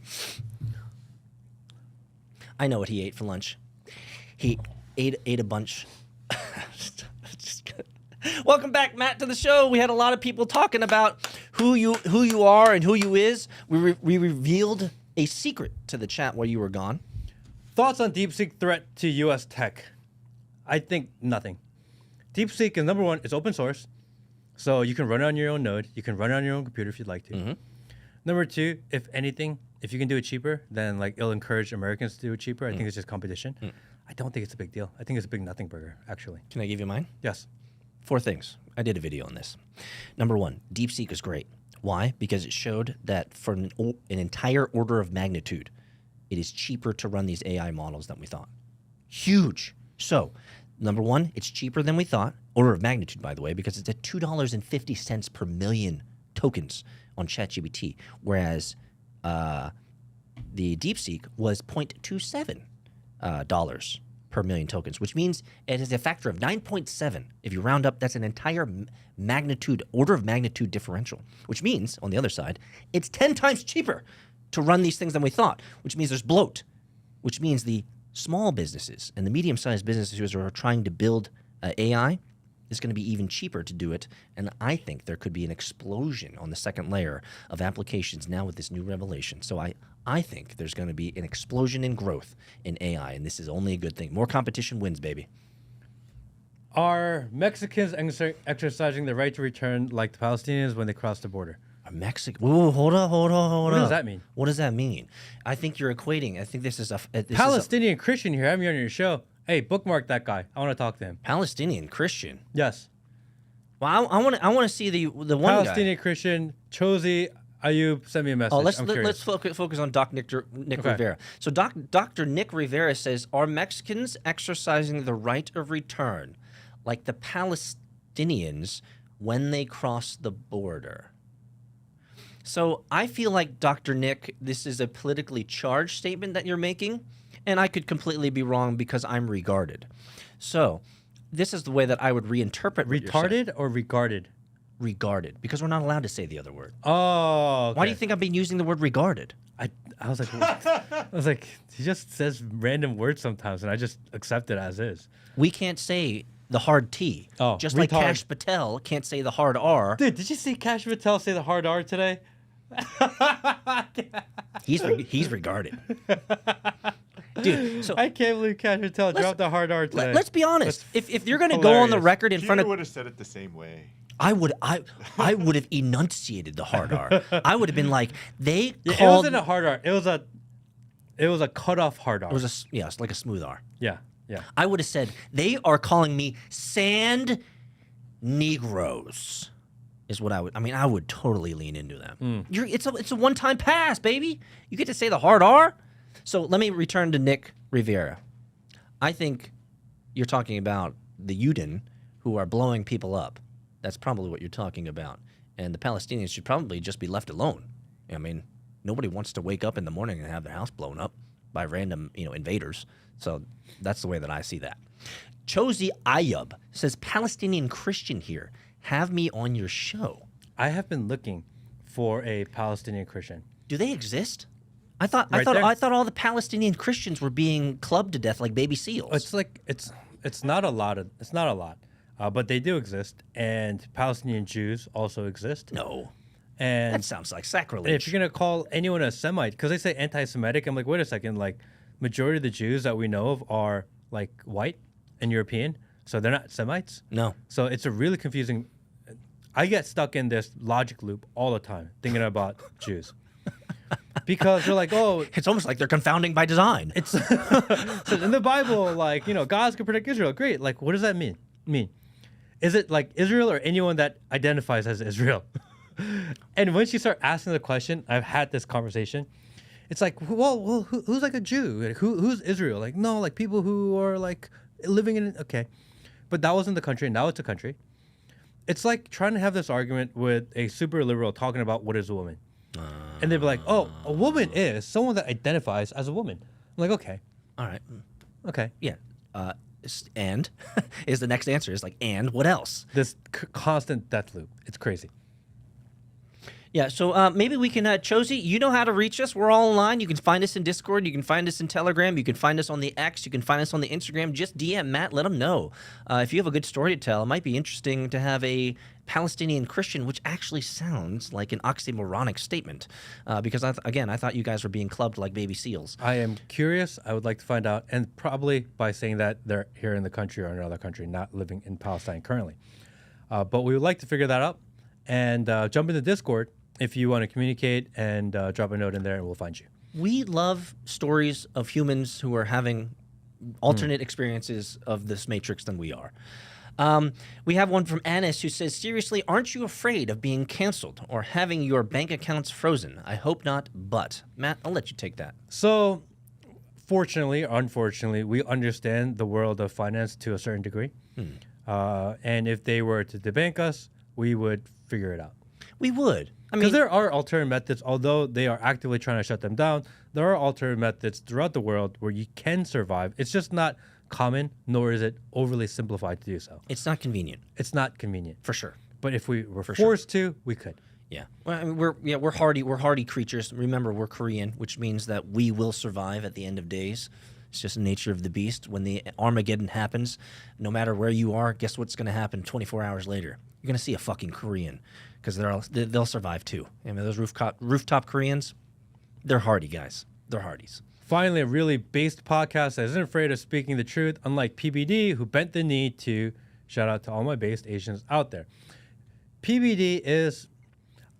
I know what he ate for lunch. He ate a bunch. Welcome back, Matt, to the show. We had a lot of people talking about who you are and who you is. We revealed a secret to the chat while you were gone. Thoughts on DeepSeek threat to U.S. tech? I think nothing. DeepSeek is number one. It's open source, so you can run it on your own node. You can run it on your own computer if you'd like to. Mm-hmm. Number two, if anything, if you can do it cheaper, then like it'll encourage Americans to do it cheaper. I think it's just competition. I don't think it's a big deal. I think it's a big nothing burger, actually. Can I give you mine? Yes. 4 things. I did a video on this. Number 1, DeepSeek is great. Why? Because it showed that for an entire order of magnitude, it is cheaper to run these AI models than we thought. Huge. So, number 1, it's cheaper than we thought. Order of magnitude, by the way, because it's at $2.50 per million tokens on ChatGPT, whereas the DeepSeek was $0.27 dollars per million tokens, which means it is a factor of 9.7. If you round up, that's an entire order of magnitude differential, which means, on the other side, it's 10 times cheaper to run these things than we thought, which means there's bloat, which means the small businesses and the medium-sized businesses who are trying to build AI is going to be even cheaper to do it. And I think there could be an explosion on the second layer of applications now with this new revelation. So I think there's going to be an explosion in growth in AI, and this is only a good thing. More competition wins, baby. Are Mexicans exercising the right to return like the Palestinians when they cross the border? Ooh, hold on. What does that mean? What does that mean? I think you're equating. I think this is a Palestinian Christian here. Having you on your show. Hey, bookmark that guy. I want to talk to him. Palestinian Christian. Yes. Well, I want to see the one Palestinian Christian. Chosi Ayub sent me a message. Let's focus on Dr. Nick Rivera. So Dr. Nick Rivera says, are Mexicans exercising the right of return like the Palestinians when they cross the border? So I feel like, Dr. Nick, this is a politically charged statement that you're making, and I could completely be wrong because I'm regarded. So this is the way that I would reinterpret what retarded or regarded? Regarded, because we're not allowed to say the other word. Oh, okay. Why do you think I've been using the word regarded? I was like, what? I was like, he just says random words sometimes, and I just accept it as is. We can't say the hard T. Oh, just retard. like Kash Patel can't say the hard R. Dude, did you see Kash Patel say the hard R today? He's regarded. Dude, so I can't believe Kash Patel dropped the hard R today. Let's be honest. If you're going to go on the record in front of, would have said it the same way. I would have enunciated the hard R. I would have been like, they called. It wasn't a hard R. It was a cut off hard R. It was it's like a smooth R. Yeah. I would have said they are calling me sand Negroes. Is what I would. I mean, I would totally lean into them. It's a one-time pass, baby. You get to say the hard R. So let me return to Nick Rivera. I think you're talking about the Yudin who are blowing people up. That's probably what you're talking about. And the Palestinians should probably just be left alone. I mean, nobody wants to wake up in the morning and have their house blown up by random, invaders. So that's the way that I see that. Chosi Ayub says, Palestinian Christian here. Have me on your show. I have been looking for a Palestinian Christian. Do they exist? I thought all the Palestinian Christians were being clubbed to death like baby seals. It's not a lot, but they do exist, and Palestinian Jews also exist. No, and that sounds like sacrilege. If you're gonna call anyone a Semite, because they say anti-Semitic, I'm like, wait a second, like majority of the Jews that we know of are like white and European, so they're not Semites. No, so it's a really confusing. I get stuck in this logic loop all the time thinking about Jews. Because they're like, oh, it's almost like they're confounding by design. It's so in the Bible, like, God's gonna protect Israel. Great. Like, what does that mean? Is it like Israel or anyone that identifies as Israel? And once you start asking the question, I've had this conversation. It's like, well, who's like a Jew? Like, who's Israel? Like, no, like people who are like living in okay, but that wasn't the country. Now it's a country. It's like trying to have this argument with a super liberal talking about what is a woman. And they'd be like, oh, a woman is someone that identifies as a woman. I'm like, okay. All right. Okay. Yeah. And is the next answer is like, and what else? This constant death loop. It's crazy. Yeah, so maybe we can, Chosy, you know how to reach us. We're all online. You can find us in Discord. You can find us in Telegram. You can find us on the X. You can find us on the Instagram. Just DM Matt. Let him know. If you have a good story to tell, it might be interesting to have a Palestinian Christian, which actually sounds like an oxymoronic statement. Because, again, I thought you guys were being clubbed like baby seals. I am curious. I would like to find out. And probably by saying that they're here in the country or in another country, not living in Palestine currently. But we would like to figure that out. And jump into Discord if you want to communicate, and drop a note in there and we'll find you. We love stories of humans who are having alternate experiences of this matrix than we are. We have one from Anis who says, seriously, aren't you afraid of being canceled or having your bank accounts frozen? I hope not, but Matt, I'll let you take that. So, fortunately or unfortunately, we understand the world of finance to a certain degree. And if they were to debank us, we would figure it out. We would. I Because mean, there are alternative methods, although they are actively trying to shut them down, there are alternative methods throughout the world where you can survive. It's just not common, nor is it overly simplified to do so. it's not convenient, It's not convenient. for sure. But if we were forced to, we could. Yeah. Well, I mean, we're hardy creatures. Remember, we're Korean, which means that we will survive at the end of days. It's just the nature of the beast. When the Armageddon happens, no matter where you are, guess what's going to happen 24 hours later? You're going to see a fucking Korean, because they'll survive too. I mean, those rooftop Koreans, they're hardy guys. They're hardies. Finally, a really based podcast that isn't afraid of speaking the truth, unlike PBD, who bent the knee to shout out to all my based Asians out there. PBD is,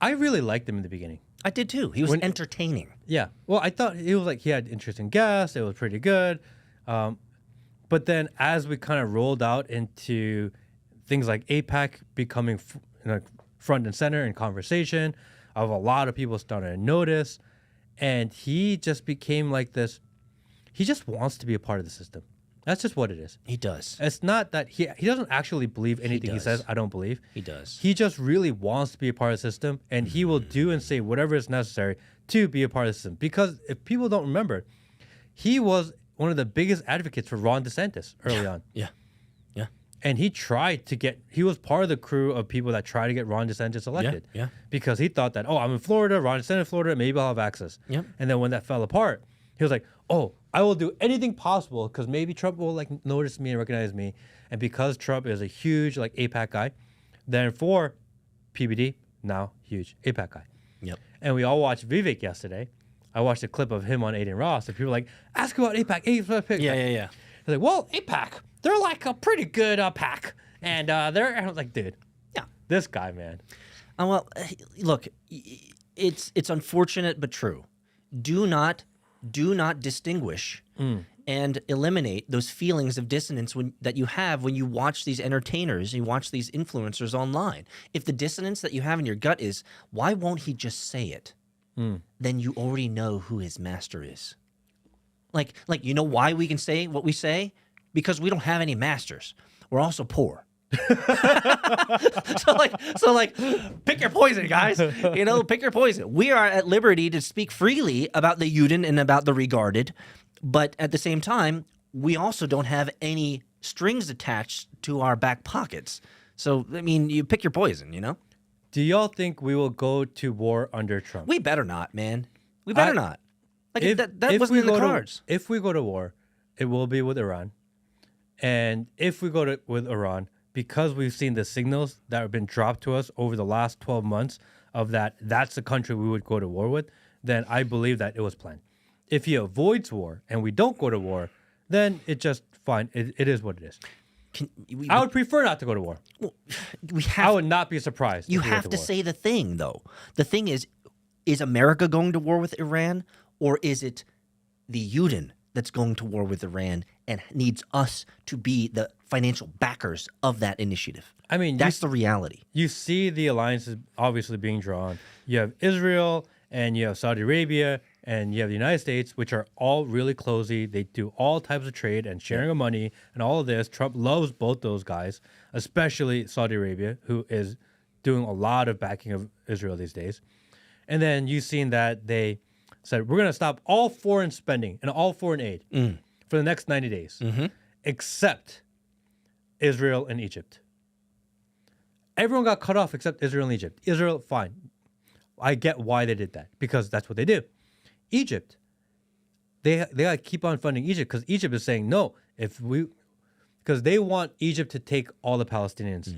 I really liked him in the beginning. I did too. He was entertaining. Yeah. Well, I thought he was like, he had interesting guests. It was pretty good. But then as we kind of rolled out into things like APAC becoming front and center in conversation, of a lot of people starting to notice, and he just became like this. He just wants to be a part of the system. That's just what it is. He does. It's not that he doesn't actually believe anything he does. says. I don't believe. He does. He just really wants to be a part of the system, and he will do and say whatever is necessary to be a part of the system. Because if people don't remember, he was one of the biggest advocates for Ron DeSantis early on. Yeah. Yeah. And he was part of the crew of people that tried to get Ron DeSantis elected. Yeah. Because he thought that, I'm in Florida, Ron DeSantis in Florida, maybe I'll have access. Yep. And then when that fell apart, he was like, I will do anything possible because maybe Trump will like notice me and recognize me. And because Trump is a huge like APAC guy, then for PBD, now huge APAC guy. Yep. And we all watched Vivek yesterday. I watched a clip of him on Aiden Ross, and people were like, ask about APAC. Yeah. They're like, well, APAC, they're like a pretty good pack. And I was like, dude, Yeah. this guy, man. Well, look, it's unfortunate but true. Do not distinguish and eliminate those feelings of dissonance that you have when you watch these entertainers, you watch these influencers online. If the dissonance that you have in your gut is, why won't he just say it? Then you already know who his master is. Like you know why we can say what we say? Because we don't have any masters. We're also poor. so pick your poison, guys. Pick your poison. We are at liberty to speak freely about the Yuden and about the regarded, but at the same time, we also don't have any strings attached to our back pockets. So, I mean, you pick your poison, Do y'all think we will go to war under Trump? We better not, man. We better not. Like that wasn't in the cards. If we go to war, it will be with Iran. And if we go with Iran, because we've seen the signals that have been dropped to us over the last 12 months of that's the country we would go to war with, then I believe that it was planned. If he avoids war and we don't go to war, then it's just fine. It is what it is. I would prefer not to go to war. Well, I would not be surprised. You have to say the thing, though. The thing is America going to war with Iran, or is it the Yuden that's going to war with Iran and needs us to be the financial backers of that initiative? I mean, that's the reality. You see the alliances obviously being drawn. You have Israel and you have Saudi Arabia and you have the United States, which are all really closey. They do all types of trade and sharing of money and all of this. Trump loves both those guys, especially Saudi Arabia, who is doing a lot of backing of Israel these days. And then you've seen that they said, we're going to stop all foreign spending and all foreign aid for the next 90 days, except Israel and Egypt. Everyone got cut off except Israel and Egypt. Israel, fine. I get why they did that, because that's what they do. Egypt, they got to keep on funding Egypt because Egypt is saying, no, because they want Egypt to take all the Palestinians.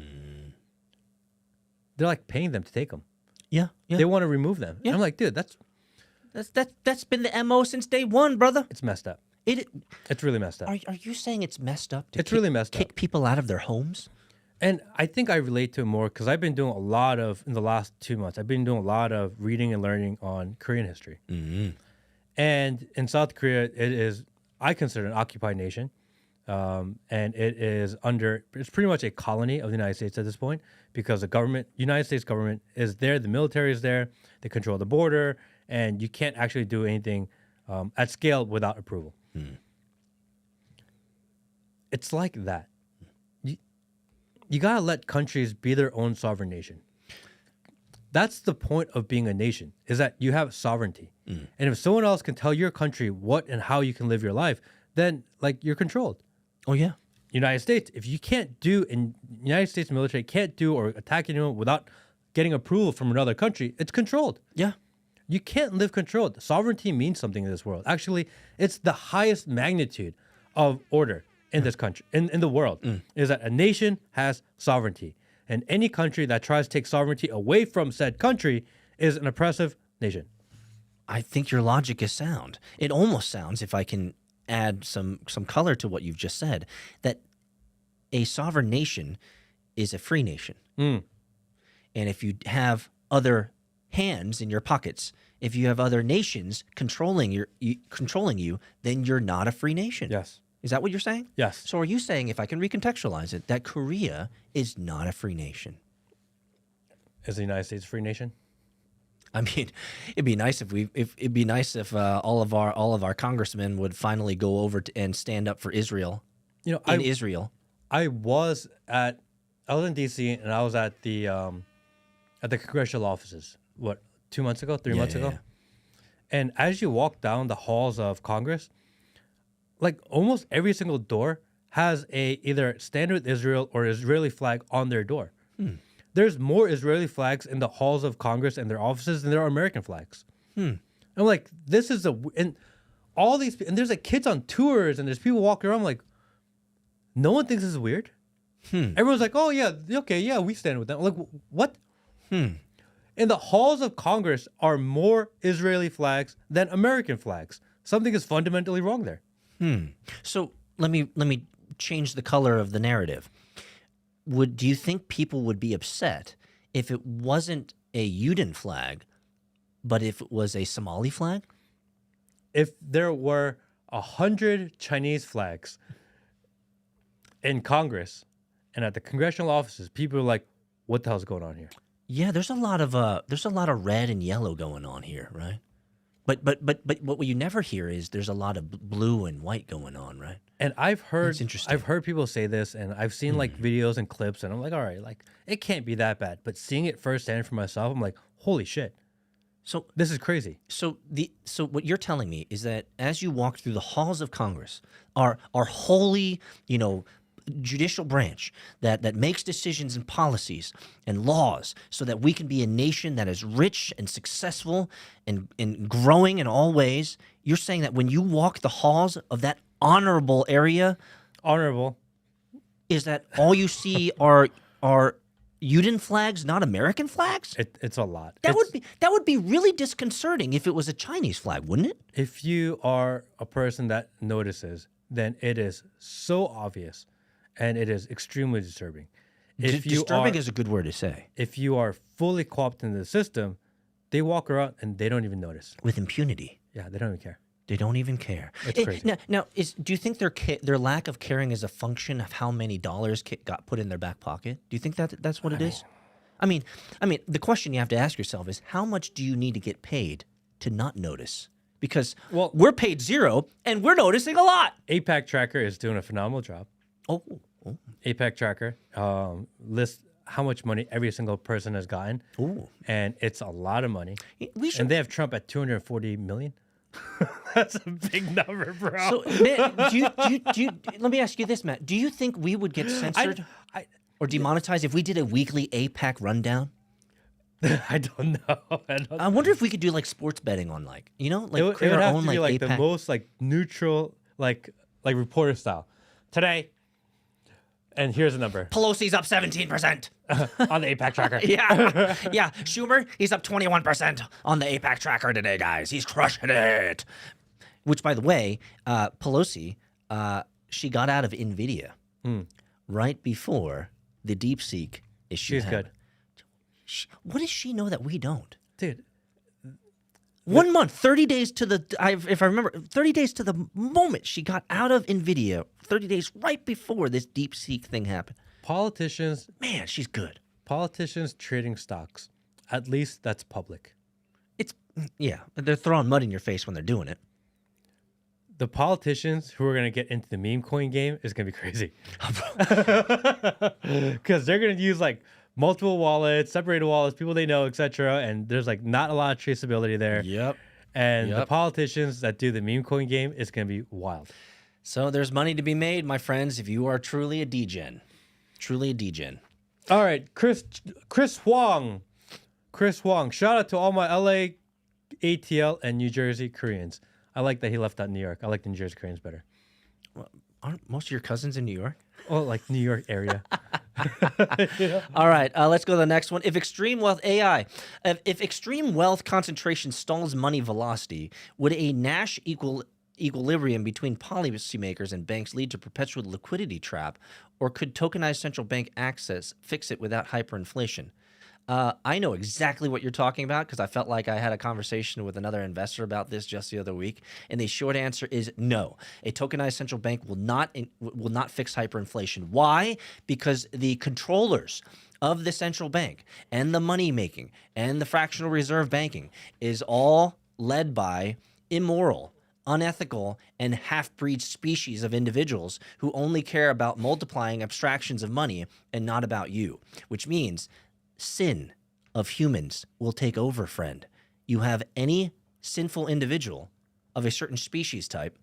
They're like paying them to take them. Yeah. They want to remove them. Yeah. I'm like, dude, That's been the MO since day one, brother. it's messed up. It. It's really messed up. Are you saying it's messed up? To It's really messed up. Kick people out of their homes? And I think I relate to it more because I've been doing a lot of, in the last 2 months, I've been doing a lot of reading and learning on Korean history. And in South Korea, it is, I consider an occupied nation. And it is it's pretty much a colony of the United States at this point because the United States government is there, the military is there, they control the border, and you can't actually do anything at scale without approval. It's like that. You gotta let countries be their own sovereign nation. That's the point of being a nation, is that you have sovereignty. And if someone else can tell your country what and how you can live your life, then like you're controlled. Oh yeah. United States, if you can't do, and United States military can't do or attack anyone without getting approval from another country, it's controlled. Yeah. You can't live controlled. Sovereignty means something in this world. Actually, it's the highest magnitude of order in this country, in the world, is that a nation has sovereignty. And any country that tries to take sovereignty away from said country is an oppressive nation. I think your logic is sound. It almost sounds, if I can add some color to what you've just said, that a sovereign nation is a free nation. And if you have other hands in your pockets, if you have other nations controlling you, then you're not a free nation. Yes. Is that what you're saying? Yes. So are you saying, if I can recontextualize it, that Korea is not a free nation? Is the United States a free nation? I mean, it'd be nice if all of our congressmen would finally go over and stand up for Israel. Israel. I was in D.C. and I was at the congressional offices. What, 2 months ago, 3 months ago? Yeah. And as you walk down the halls of Congress, like almost every single door has either Stand with Israel or Israeli flag on their door. There's more Israeli flags in the halls of Congress and their offices than there are American flags. I'm like, this is and there's like kids on tours and there's people walking around like, no one thinks this is weird. Everyone's like, oh yeah, okay, yeah, we stand with them. I'm like, what? In the halls of Congress are more Israeli flags than American flags. Something is fundamentally wrong there. So let me change the color of the narrative. Do you think people would be upset if it wasn't a Yudin flag, but if it was a Somali flag? If there were 100 Chinese flags in Congress and at the congressional offices, people are like, what the hell's going on here? Yeah, there's a lot of red and yellow going on here, right? But what you never hear is there's a lot of blue and white going on, right? And I've heard interesting. I've heard people say this, and I've seen like videos and clips, and I'm like, all right, like it can't be that bad. But seeing it firsthand for myself, I'm like, holy shit. So this is crazy. So what you're telling me is that as you walk through the halls of Congress, our holy, judicial branch that makes decisions and policies and laws so that we can be a nation that is rich and successful and growing in all ways, you're saying that when you walk the halls of that honorable area, is that all you see are Yudin flags, not American flags? It's a lot. That would be really disconcerting if it was a Chinese flag, wouldn't it? If you are a person that notices, then it is so obvious. And it is extremely disturbing. Disturbing is a good word to say. If you are fully co-opted into the system, they walk around and they don't even notice. With impunity. Yeah, they don't even care. They don't even care. It's crazy. Now, do you think their lack of caring is a function of how many dollars got put in their back pocket? Do you think that's what it is? I mean, the question you have to ask yourself is, how much do you need to get paid to not notice? Because we're paid zero and we're noticing a lot. APAC Tracker is doing a phenomenal job. Oh. APAC Tracker lists how much money every single person has gotten. Ooh. And it's a lot of money. And they have Trump at 240 million. That's a big number, bro. So, Matt, let me ask you this, Matt. Do you think we would get censored or demonetized if we did a weekly APAC rundown? I don't know. I wonder if we could do like sports betting on like It create would our have own to be like the APAC. most like neutral, like reporter style. Today, and here's a number Pelosi's up 17%. on the APAC tracker. Yeah. Schumer, he's up 21% on the APAC tracker today, guys. He's crushing it. Which, by the way, Pelosi, she got out of NVIDIA right before the DeepSeek issue. She's happened. good. What does she know that we don't? Dude. 1 month, 30 days to the, if I remember, 30 days to the moment she got out of NVIDIA, 30 days right before this DeepSeek thing happened. Politicians Man, she's good. trading stocks. At least that's public. Yeah, they're throwing mud in your face when they're doing it. The politicians who are going to get into the meme coin game is going to be crazy. Because they're going to use like multiple wallets, separated wallets, people they know, etc. And there's like not a lot of traceability there. Yep. And the politicians that do the meme coin game is going to be wild. So there's money to be made, my friends, if you are truly a degen. Truly a degen. All right, Chris Huang. Shout out to all my LA, ATL, and New Jersey Koreans. I like that he left out New York. I like the New Jersey Koreans better. Aren't most of your cousins in New York? Oh, like New York area. All right, let's go to the next one. If extreme wealth AI, if extreme wealth concentration stalls money velocity, would a Nash equilibrium between policymakers and banks lead to perpetual liquidity trap, or could tokenized central bank access fix it without hyperinflation? I know exactly what you're talking about because I felt like I had a conversation with another investor about this just the other week, and the short answer is no. A tokenized central bank will not fix hyperinflation. Why? Because the controllers of the central bank and the money making and the fractional reserve banking is all led by immoral, unethical, and half-breed species of individuals who only care about multiplying abstractions of money and not about you, which means sin of humans will take over, friend. You have any sinful individual of a certain species type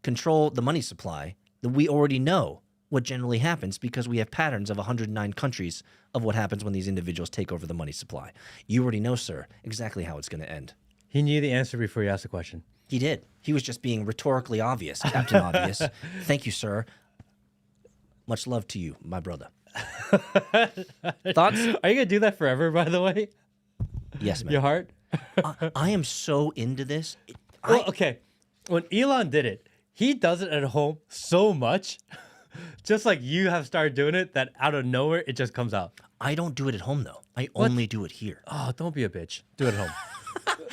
control the money supply, that we already know what generally happens because we have patterns of 109 countries of what happens when these individuals take over the money supply. You already know, sir, exactly how it's going to end. He knew the answer before you asked the question. He did. He was just being rhetorically obvious, Captain Obvious. Thank you, sir. Much love to you, my brother. Thoughts? Are you gonna do that forever? By the way, Yes, man. your heart. I am so into this. Well, okay. When Elon did it, he does it at home so much, just like you have started doing it. That out of nowhere, it just comes out. I don't do it at home though. I only do it here. Oh, don't be a bitch. Do it at home.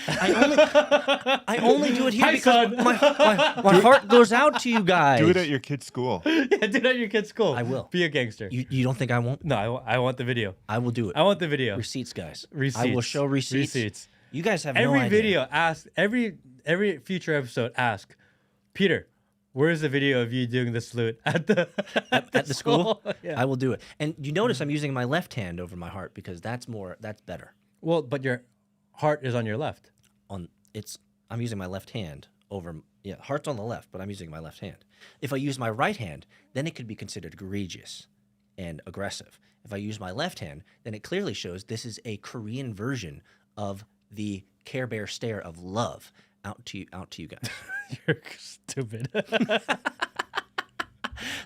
I only do it here Hi, because son. my heart goes out to you guys. Do it at your kid's school. Yeah, do that at your kid's school. I will. Be a gangster. You don't think I won't? No, I want the video. I will do it. I want the video. Receipts, guys. Receipts. I will show receipts. Receipts. You guys have no Every idea. video, ask every future episode. Ask Peter, where's the video of you doing the salute at the at the school. Yeah. I will do it. And you notice I'm using my left hand over my heart because that's better. Well, but your heart is on your left. I'm using my left hand over heart's on the left, but I'm using my left hand. If I use my right hand, then it could be considered egregious and aggressive. If I use my left hand, then it clearly shows this is a Korean version of the Care Bear stare of love out to you guys. You're stupid.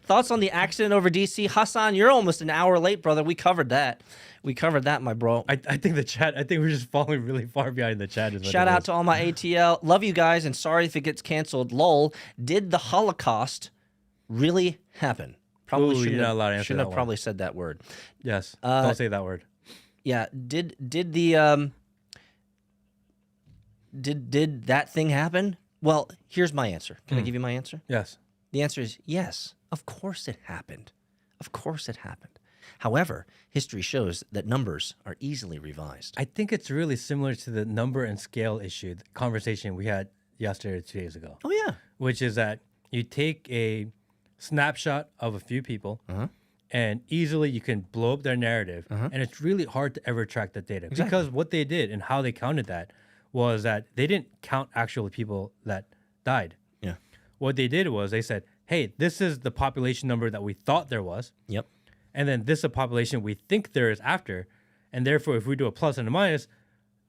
Thoughts on the accident over DC? Hassan, you're almost an hour late, brother. We covered that. My bro. I think the chat. I think we're just falling really far behind the chat. Is what Shout it out is. to all my ATL. Love you guys, and sorry if it gets canceled. Lol. Did the Holocaust really happen? Probably Ooh, shouldn't you're not have, allowed to answer shouldn't that have one. probably said that word. Yes. Don't say that word. Yeah. Did that thing happen? Well, here's my answer. Can I give you my answer? Yes. The answer is yes. Of course it happened. Of course it happened. However, history shows that numbers are easily revised. I think it's really similar to the number and scale issue the conversation we had yesterday or 2 days ago. Oh yeah. Which is that you take a snapshot of a few people and easily you can blow up their narrative. And it's really hard to ever track that data because what they did and how they counted that was that they didn't count actual people that died. Yeah. What they did was they said, hey, this is the population number that we thought there was. Yep. And then this is a population we think there is after. And therefore, if we do a plus and a minus,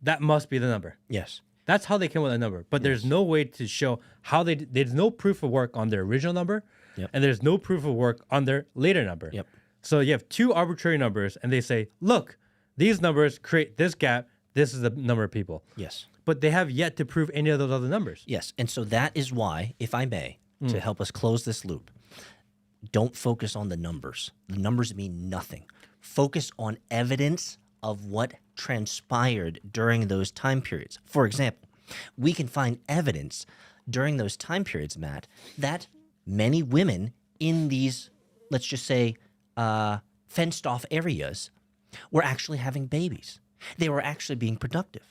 that must be the number. Yes. That's how they came with a number. But there's no way to show how there's no proof of work on their original number. Yep. And there's no proof of work on their later number. Yep. So you have two arbitrary numbers, and they say, look, these numbers create this gap. This is the number of people. Yes. But they have yet to prove any of those other numbers. Yes. And so that is why, if I may, to help us close this loop, don't focus on the numbers. The numbers mean nothing. Focus on evidence of what transpired during those time periods. For example, we can find evidence during those time periods, Matt, that many women in these, let's just say, fenced off areas were actually having babies. They were actually being productive.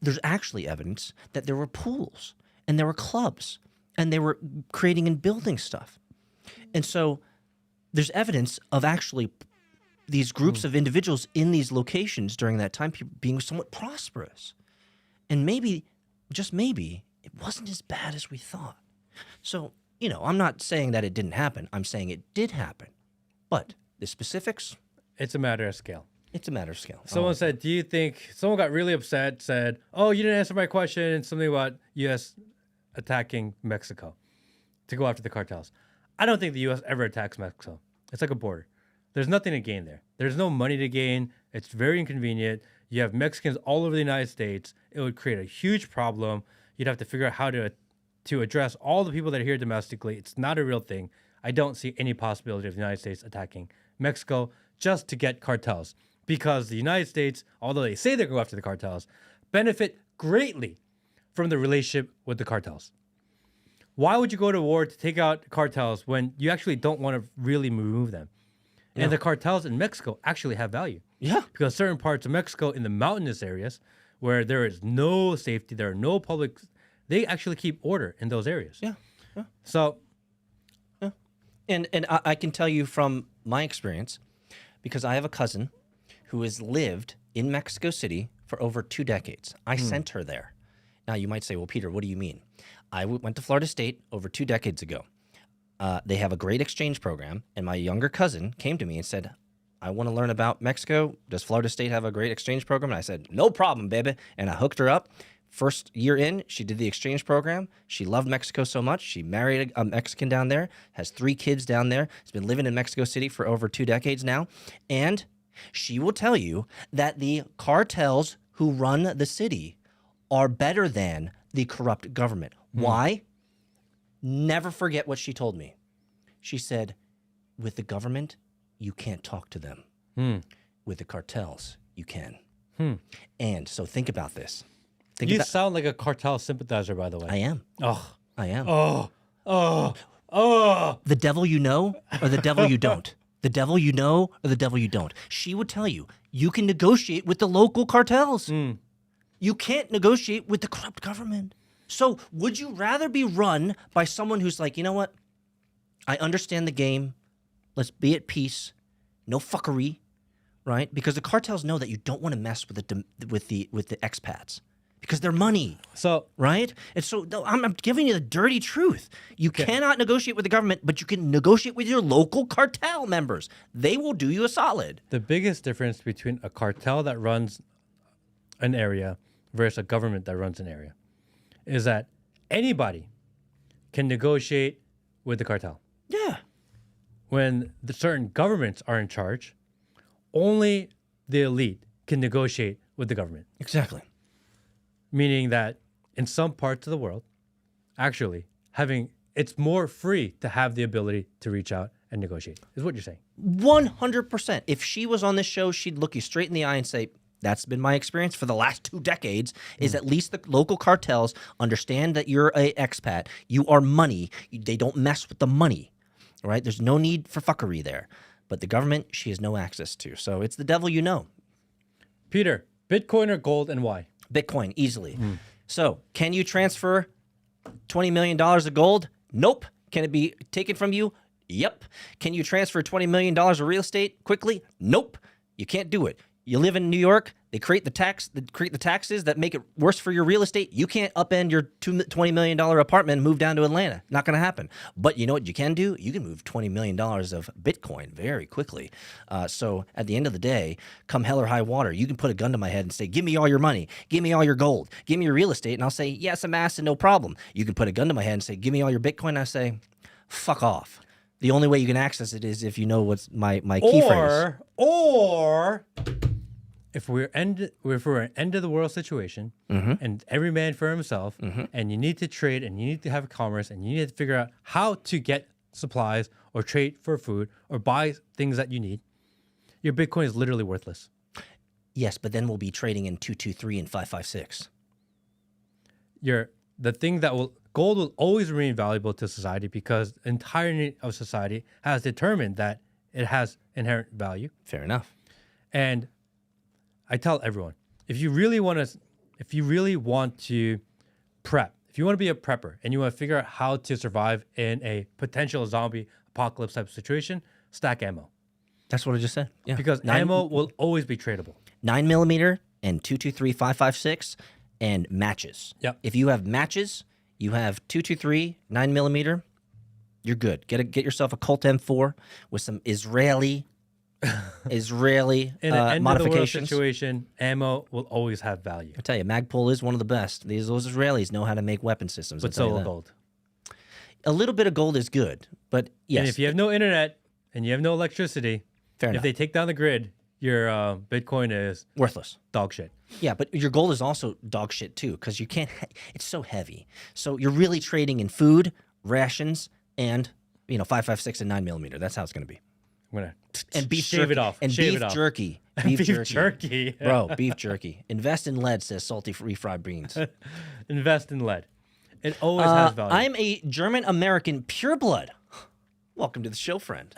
There's actually evidence that there were pools and there were clubs and they were creating and building stuff. And so there's evidence of actually these groups of individuals in these locations during that time being somewhat prosperous. And maybe, just maybe, it wasn't as bad as we thought. So, you know, I'm not saying that it didn't happen. I'm saying it did happen. But the specifics, It's a matter of scale. it's a matter of scale. Someone said, do you think, someone got really upset, said, oh, you didn't answer my question, something about U.S. attacking Mexico to go after the cartels. I don't think the U.S. ever attacks Mexico. It's like a border. There's nothing to gain there. There's no money to gain. It's very inconvenient. You have Mexicans all over the United States. It would create a huge problem. You'd have to figure out how to address all the people that are here domestically. It's not a real thing. I don't see any possibility of the United States attacking Mexico just to get cartels. Because the United States, although they say they're going after the cartels, benefit greatly from the relationship with the cartels. Why would you go to war to take out cartels when you actually don't want to really remove them? Yeah. And the cartels in Mexico actually have value. Yeah. Because certain parts of Mexico in the mountainous areas where there is no safety, there are no public, they actually keep order in those areas. Yeah. So, And I can tell you from my experience, because I have a cousin who has lived in Mexico City for over 2 decades. I sent her there. Now, you might say, well, Peter, what do you mean? I went to Florida State over 2 decades ago. They have a great exchange program, and my younger cousin came to me and said, I want to learn about Mexico. Does Florida State have a great exchange program? And I said, no problem, baby. And I hooked her up. First year in, she did the exchange program. She loved Mexico so much. She married a Mexican down there, has 3 kids down there, has been living in Mexico City for over 2 decades now. And she will tell you that the cartels who run the city are better than the corrupt government. Why? Never forget what she told me. She said, with the government, you can't talk to them. With the cartels, you can. And so think about this. you sound like a cartel sympathizer, by the way. I am. Oh, I am. oh. The devil you know or the devil you don't. The devil you know or the devil you don't. She would tell you, you can negotiate with the local cartels. You can't negotiate with the corrupt government. So would you rather be run by someone who's like, you know what? I understand the game. Let's be at peace. No fuckery, right? Because the cartels know that you don't want to mess with the expats because they're money. So, Right? And so no, I'm giving you the dirty truth. You cannot negotiate with the government, but you can negotiate with your local cartel members. They will do you a solid. the biggest difference between a cartel that runs an area versus a government that runs an area is that anybody can negotiate with the cartel. Yeah. When the certain governments are in charge, only the elite can negotiate with the government. Exactly. Meaning that in some parts of the world, actually it's more free to have the ability to reach out and negotiate, is what you're saying. 100%. If she was on this show, she'd look you straight in the eye and say, that's been my experience for the last 2 decades, is at least the local cartels understand that you're an expat. You are money. They don't mess with the money, right? There's no need for fuckery there. But the government, she has no access to. So it's the devil you know. Peter, Bitcoin or gold, and why? Bitcoin, easily. So can you transfer $20 million of gold? Nope. Can it be taken from you? Yep. Can you transfer $20 million of real estate quickly? Nope. You can't do it. You live in New York, They create the taxes that make it worse for your real estate. You can't upend your $20 million apartment and move down to Atlanta. Not going to happen. But you know what you can do? You can move $20 million of Bitcoin very quickly. So at the end of the day, come hell or high water, you can put a gun to my head and say, give me all your money, give me all your gold, give me your real estate. And I'll say, yes, I'm asking, no problem. You can put a gun to my head and say, give me all your Bitcoin. And I say, fuck off. The only way you can access it is if you know what's my key phrase. Or if we're an end of the world situation and every man for himself, and you need to trade and you need to have commerce and you need to figure out how to get supplies or trade for food or buy things that you need, your Bitcoin is literally worthless. Yes, but then we'll be trading in 223 and 556. The thing that gold will always remain valuable to society because the entirety of society has determined that it has inherent value. Fair enough. And I tell everyone, if you really want to prep, if you want to be a prepper and you want to figure out how to survive in a potential zombie apocalypse type of situation, stack ammo. That's what I just said. Yeah. Because ammo will always be tradable. 9mm and 223, 556 and matches. Yep. If you have matches, you have 223, 9mm, you're good. Get yourself a Colt M4 with some Israeli In an end of the world modifications. situation, ammo will always have value. I tell you, Magpul is one of the best. Those Israelis know how to make weapon systems. But so will gold. A little bit of gold is good, but yes. And if you have no internet and you have no electricity, Fair if enough. they take down the grid, your Bitcoin is Worthless. dog shit. Yeah, but your gold is also dog shit too, because you can't. It's so heavy. So you're really trading in food, rations, and 556 and 9mm. That's how it's going to be. I'm gonna And beef shave jerky. it off. And Shave beef it off. jerky. Beef jerky. Bro, beef jerky. Invest in lead, says salty refried beans. Invest in lead. It always has value. I'm a German American pureblood. Welcome to the show, friend.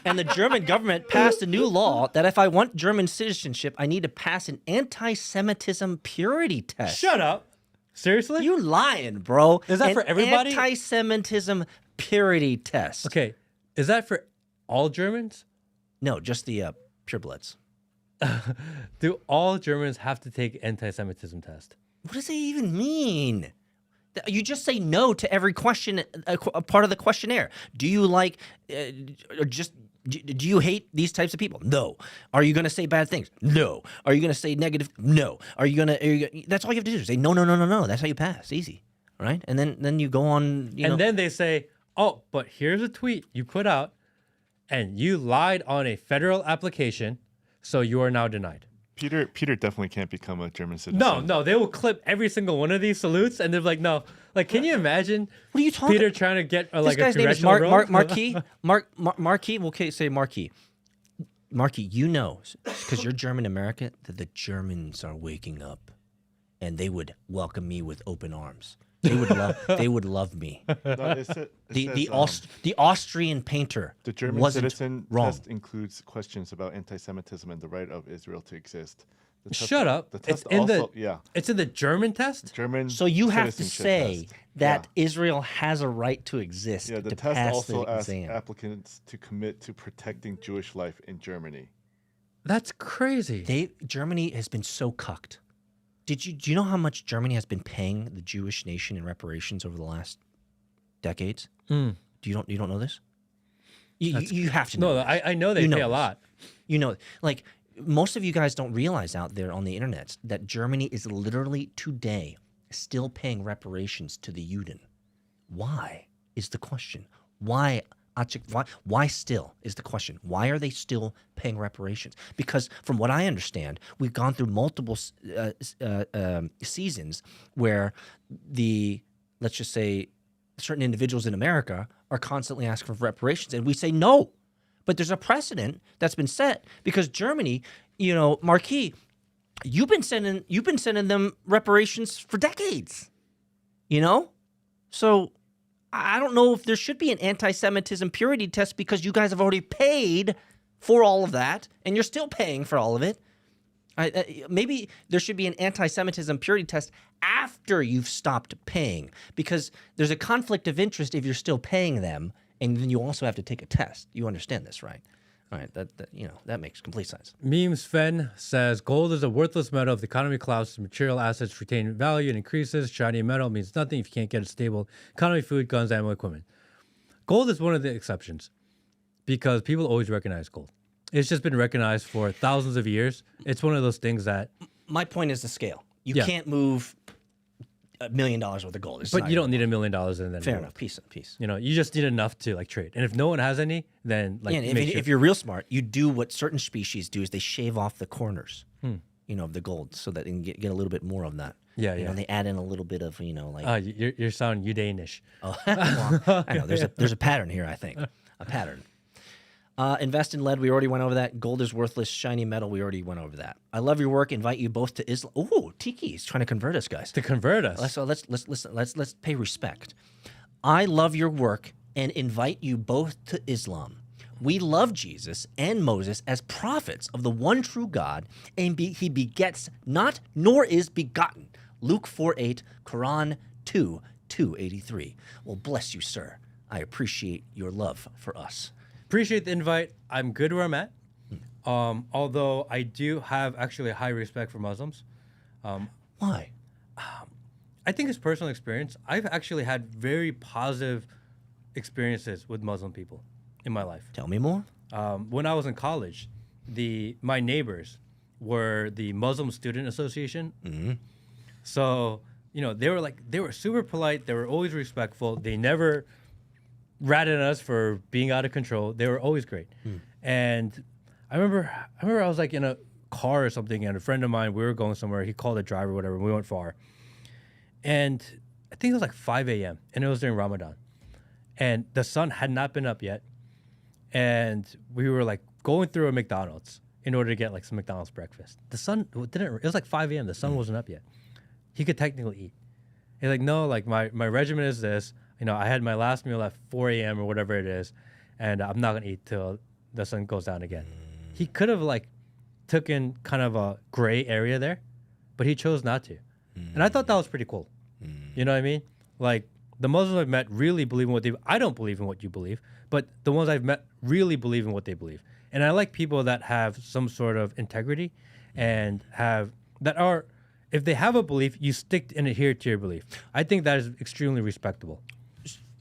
And the German government passed a new law that if I want German citizenship, I need to pass an anti-Semitism purity test. Shut up. Seriously? You lying, bro. Is that for everybody? Anti-Semitism purity test. Okay. Is that for all Germans? No, just the purebloods. Do all Germans have to take anti-Semitism test? What does it even mean? You just say no to every question, a part of the questionnaire. Do you like, or just, do you hate these types of people? No. Are you going to say bad things? No. Are you going to say negative? No. Are you going to, that's all you have to do. Say no, no, no, no, no. That's how you pass. Easy. All right? And then you go on, Then they say, oh, but here's a tweet you put out and you lied on a federal application, so you are now denied. Peter definitely can't become a German citizen. No, they will clip every single one of these salutes, and they're like, no. Like, can you imagine? What are you talking? Peter trying to get This guy's a name is congressional Marquis. We'll say Marquis. Marquis, you know, because you're German American, that the Germans are waking up, and they would welcome me with open arms. They would love me. No, it says, The Austrian painter. the German wasn't citizen wrong. test includes questions about anti-Semitism and the right of Israel to exist. The test- Shut up. The It's test in also, the It's in the German test. German. So you have to citizenship say test. that Yeah. Israel has a right to exist Yeah, the to test pass also the asks exam. applicants to commit to protecting Jewish life in Germany. That's crazy. Germany has been so cucked. Do you know how much Germany has been paying the Jewish nation in reparations over the last decades? You don't know this? You have to know. No, I know they You know pay a this. lot. You know, like most of you guys don't realize out there on the internet that Germany is literally today still paying reparations to the Juden. Why is the question? Why still is the question? Why are they still paying reparations? Because from what I understand, we've gone through multiple seasons where let's just say certain individuals in America are constantly asking for reparations, and we say no. But there's a precedent that's been set because Germany, Marquis, you've been sending them reparations for decades. So I don't know if there should be an anti-Semitism purity test because you guys have already paid for all of that and you're still paying for all of it. Maybe there should be an anti-Semitism purity test after you've stopped paying because there's a conflict of interest if you're still paying them and then you also have to take a test. You understand this, right? All right, that makes complete sense. Memes Fen says gold is a worthless metal if the economy collapses, material assets retain value and increases. Shiny metal means nothing if you can't get a stable economy, food, guns, ammo, equipment. Gold is one of the exceptions because people always recognize gold. It's just been recognized for thousands of years. It's one of those things that... My point is the scale. You Yeah. can't move $1 million worth of gold. It's But not you gonna don't need $1 million and then... Fair enough. Peace. You know, you just need enough to like trade. And if no one has any, then like... Yeah, and if you're real smart, you do what certain species do is they shave off the corners, of the gold so that they can get a little bit more of that. Yeah, And they add in a little bit of, like... You're sounding Danish. Oh, well, I know. There's a pattern here, I think. A pattern. Invest in lead. We already went over that. Gold is worthless. Shiny metal. We already went over that. I love your work. Invite you both to Islam. Oh, Tiki is trying to convert us, guys. To convert us. So let's listen. Let's pay respect. I love your work and invite you both to Islam. We love Jesus and Moses as prophets of the one true God, and he begets not, nor is begotten. Luke 4:8, Quran 2:283. Well, bless you, sir. I appreciate your love for us. Appreciate the invite. I'm good where I'm at. Although I do have actually a high respect for Muslims. Why? I think it's personal experience. I've actually had very positive experiences with Muslim people in my life. Tell me more. When I was in college, my neighbors were the Muslim Student Association. Mm-hmm. So, they were super polite. They were always respectful. They never ratted on us for being out of control. They were always great. And I remember I was like in a car or something, and a friend of mine, we were going somewhere. He called a driver, whatever. And we went far. And I think it was like 5 a.m. and it was during Ramadan. And the sun had not been up yet. And we were like going through a McDonald's in order to get like some McDonald's breakfast. The sun it was like 5 a.m. The sun wasn't up yet. He could technically eat. He's like, no, like my regimen is this. I had my last meal at 4 a.m. or whatever it is, and I'm not gonna eat till the sun goes down again. He could have like taken kind of a gray area there, but he chose not to. And I thought that was pretty cool. You know what I mean? Like the Muslims I've met really believe in what they... I don't believe in what you believe, but the ones I've met really believe in what they believe. And I like people that have some sort of integrity and if they have a belief, you stick and adhere to your belief. I think that is extremely respectable.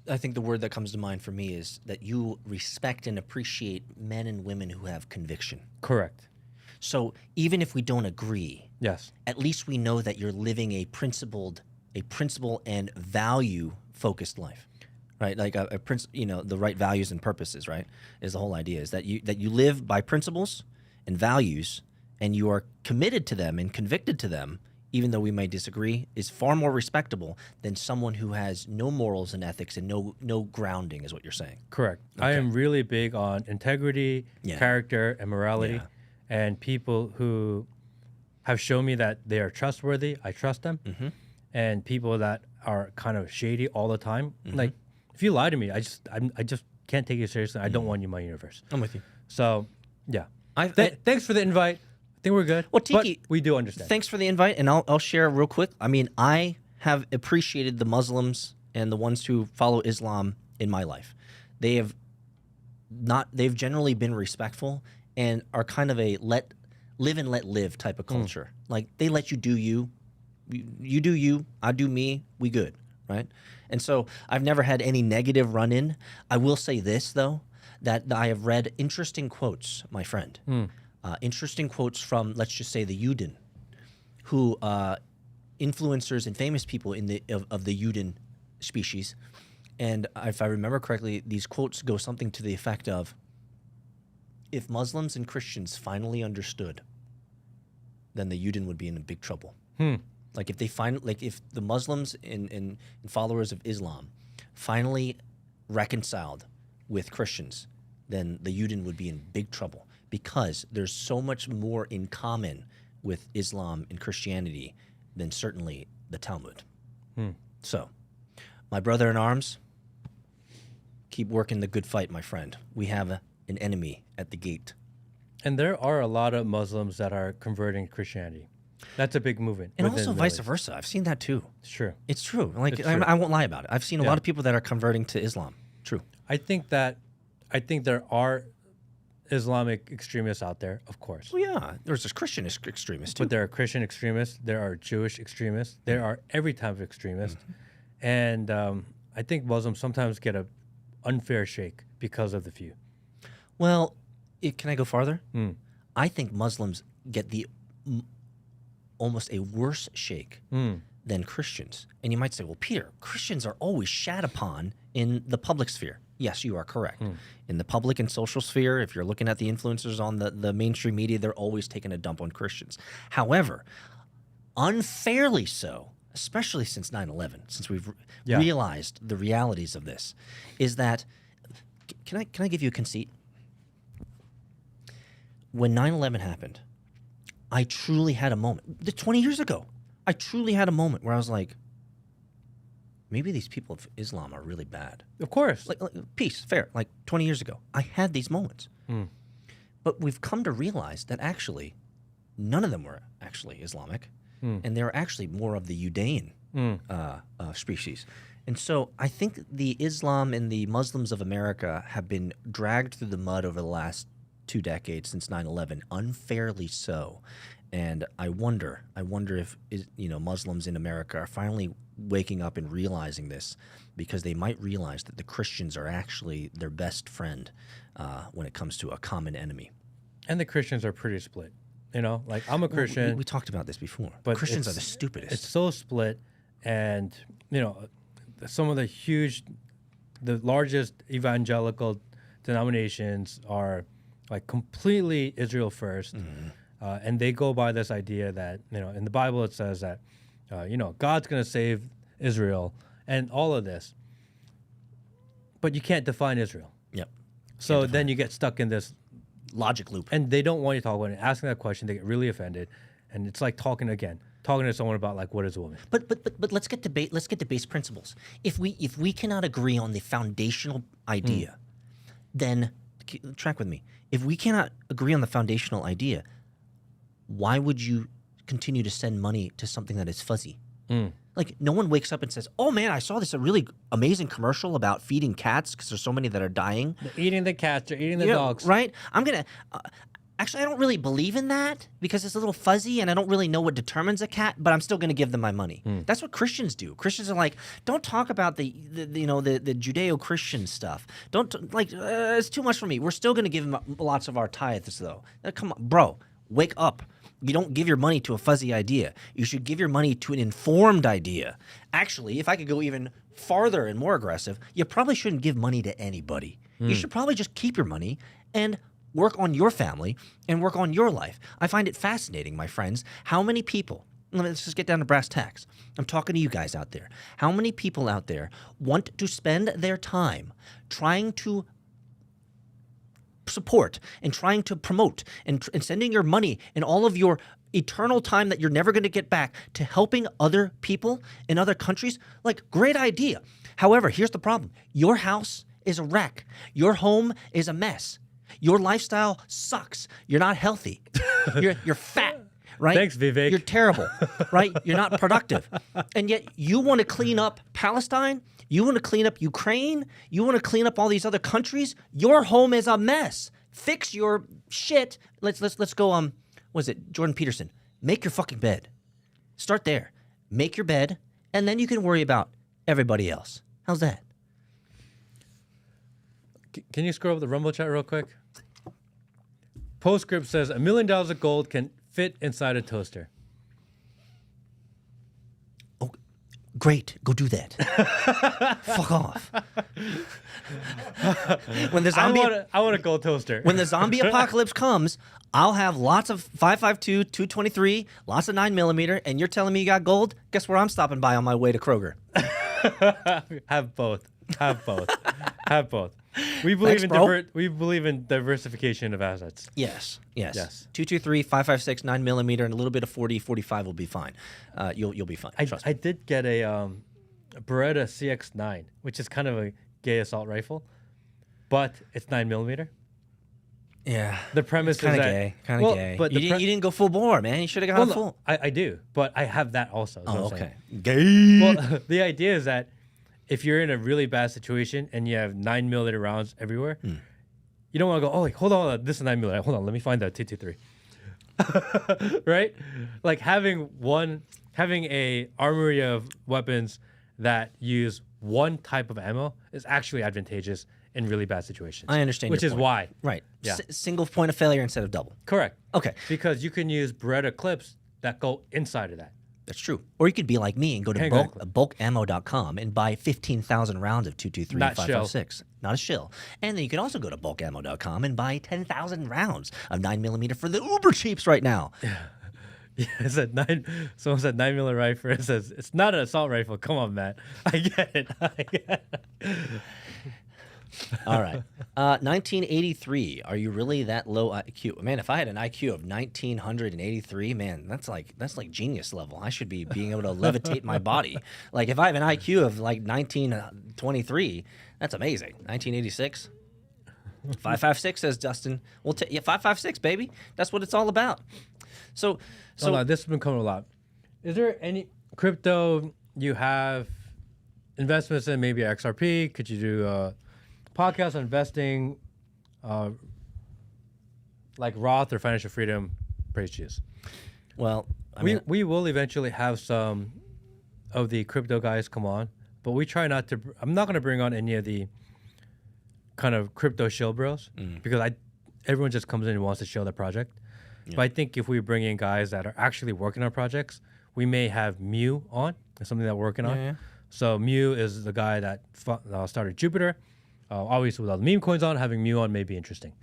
I think the word that comes to mind for me is that you respect and appreciate men and women who have conviction. Correct. So even if we don't agree, Yes. at least we know that you're living a principle and value-focused life, right? Like the right values and purposes, right? Is the whole idea is that you live by principles and values, and you are committed to them and convicted to them, even though we may disagree, is far more respectable than someone who has no morals and ethics and no grounding, is what you're saying. Correct. Okay. I am really big on integrity, character, and morality. Yeah. And people who have shown me that they are trustworthy, I trust them. Mm-hmm. And people that are kind of shady all the time, like if you lie to me, I just can't take you seriously. I don't want you in my universe. I'm with you. So, yeah. Thanks for the invite. I think we're good. Well, Tiki, but we do understand. Thanks for the invite, and I'll share real quick. I mean, I have appreciated the Muslims and the ones who follow Islam in my life. They've generally been respectful and are kind of a live and let live type of culture. Like they let you do you. You do you, I do me, we good, right? And so I've never had any negative run-in. I will say this, though, that I have read interesting quotes, my friend. Interesting quotes from, let's just say, the Yudin, who influencers and famous people of the Yudin species. And if I remember correctly, these quotes go something to the effect of, if Muslims and Christians finally understood, then the Yudin would be in big trouble. Like if the Muslims and followers of Islam finally reconciled with Christians, then the Yudin would be in big trouble because there's so much more in common with Islam and Christianity than certainly the Talmud. So, my brother in arms, keep working the good fight, my friend. We have an enemy at the gate. And there are a lot of Muslims that are converting to Christianity. That's a big movement. And also vice versa. I've seen that too. It's true. It's true. Like It's true. I won't lie about it. I've seen a lot of people that are converting to Islam. True. I think there are, Islamic extremists out there, of course. Well, yeah, there's this Christian extremists too. But there are Christian extremists, there are Jewish extremists, there are every type of extremist. And I think Muslims sometimes get a unfair shake because of the few. Well, can I go farther? I think Muslims get the almost a worse shake than Christians. And you might say, well, Peter, Christians are always shat upon in the public sphere. Yes, you are correct. In the public and social sphere, if you're looking at the influencers on the mainstream media, they're always taking a dump on Christians. However, unfairly so, especially since 9/11, since we've realized the realities of this, is that, can I give you a conceit? When 9/11 happened, I truly had a moment. 20 years ago, I truly had a moment where I was like, maybe these people of Islam are really bad. Of course. Like peace, fair. Like 20 years ago, I had these moments. But we've come to realize that actually, none of them were actually Islamic, and they were actually more of the Judean species. And so I think the Islam and the Muslims of America have been dragged through the mud over the last 2 decades since 9/11, unfairly so. And I wonder if Muslims in America are finally waking up and realizing this, because they might realize that the Christians are actually their best friend when it comes to a common enemy. And the Christians are pretty split. Like I'm a Christian. We talked about this before. But Christians are the stupidest. It's so split, and some of the largest evangelical denominations are like completely Israel first. And they go by this idea that, in the Bible it says that, God's going to save Israel and all of this. But you can't define Israel. Yep. So then you get stuck in this logic loop. And they don't want you to talk about it. Asking that question, they get really offended. And it's like talking to someone about like, what is a woman? But let's get to base principles. If we cannot agree on the foundational idea, then track with me. If we cannot agree on the foundational idea, why would you continue to send money to something that is fuzzy? Like, no one wakes up and says, oh man, I saw this a really amazing commercial about feeding cats because there's so many that are dying. They're eating the cats, they're eating the dogs. Right? I'm going to... Actually, I don't really believe in that because it's a little fuzzy and I don't really know what determines a cat, but I'm still going to give them my money. That's what Christians do. Christians are like, don't talk about the Judeo-Christian stuff. It's too much for me. We're still going to give them lots of our tithes, though. Come on, bro, wake up. You don't give your money to a fuzzy idea. You should give your money to an informed idea. Actually, if I could go even farther and more aggressive, you probably shouldn't give money to anybody. You should probably just keep your money and work on your family and work on your life. I find it fascinating, my friends, how many people, let's just get down to brass tacks. I'm talking to you guys out there. How many people out there want to spend their time trying to support and trying to promote and sending your money and all of your eternal time that you're never going to get back to helping other people in other countries? Like, great idea. However, here's the problem. Your house is a wreck. Your home is a mess. Your lifestyle sucks. You're not healthy. You're fat, right? Thanks, Vivek. You're terrible, right? You're not productive. And yet you want to clean up Palestine? You want to clean up Ukraine? You want to clean up all these other countries? Your home is a mess. Fix your shit. Let's go, what was it, Jordan Peterson? Make your fucking bed. Start there. Make your bed, and then you can worry about everybody else. How's that? Can you scroll up the Rumble chat real quick? Postscript says $1 million of gold can fit inside a toaster. Oh, great. Go do that. Fuck off. When the zombie, I want a gold toaster. When the zombie apocalypse comes, I'll have lots of 5.52, 223, lots of 9mm, and you're telling me you got gold? Guess where I'm stopping by on my way to Kroger? Have both. Have both. Have both. We believe we believe in diversification of assets. Yes. 223, 5.56, 9mm, and a little bit of 40, 45 will be fine. You'll be fine. Trust me. I did get a Beretta CX9, which is kind of a gay assault rifle, but it's 9mm. Yeah. The premise is that kind of gay. But you didn't go full bore, man. You should have gone full. I do, but I have that also. Oh, okay. Gay. Well, the idea is that if you're in a really bad situation and you have 9mm rounds everywhere, You don't want to go, oh, like, hold on, this is 9mm. Hold on, let me find that 223. Right? Like having a armory of weapons that use one type of ammo is actually advantageous in really bad situations. I understand Which your is point. why. Right. Yeah. Single point of failure instead of double. Correct. Okay. Because you can use Beretta clips that go inside of that. That's true. Or you could be like me and go to Hang on. bulkammo.com and buy 15,000 rounds of 223 Not 556. Not a shill. And then you can also go to bulkammo.com and buy 10,000 rounds of 9mm for the uber cheaps right now. Yeah, it said someone said 9mm rifle. It says it's not an assault rifle. Come on, Matt. I get it. All right. 1983. Are you really that low IQ? Man, if I had an IQ of 1983, man, that's like genius level. I should be being able to levitate my body. Like if I have an IQ of like 1923, that's amazing. 1986. 556 says Dustin. We'll take 556, baby. That's what it's all about. So this has been coming a lot. Is there any crypto you have investments in? Maybe XRP? Could you do a podcast on investing, like Roth or financial freedom? Praise Jesus. Well, I mean, we will eventually have some of the crypto guys come on, but we try not to. I'm not going to bring on any of the kind of crypto shill bros because everyone just comes in and wants to show their project. Yeah. But I think if we bring in guys that are actually working on projects, we may have Mew on. It's something that we're working on. Yeah. So Mew is the guy that started Jupiter. Obviously, with all the meme coins on, having Mew on may be interesting.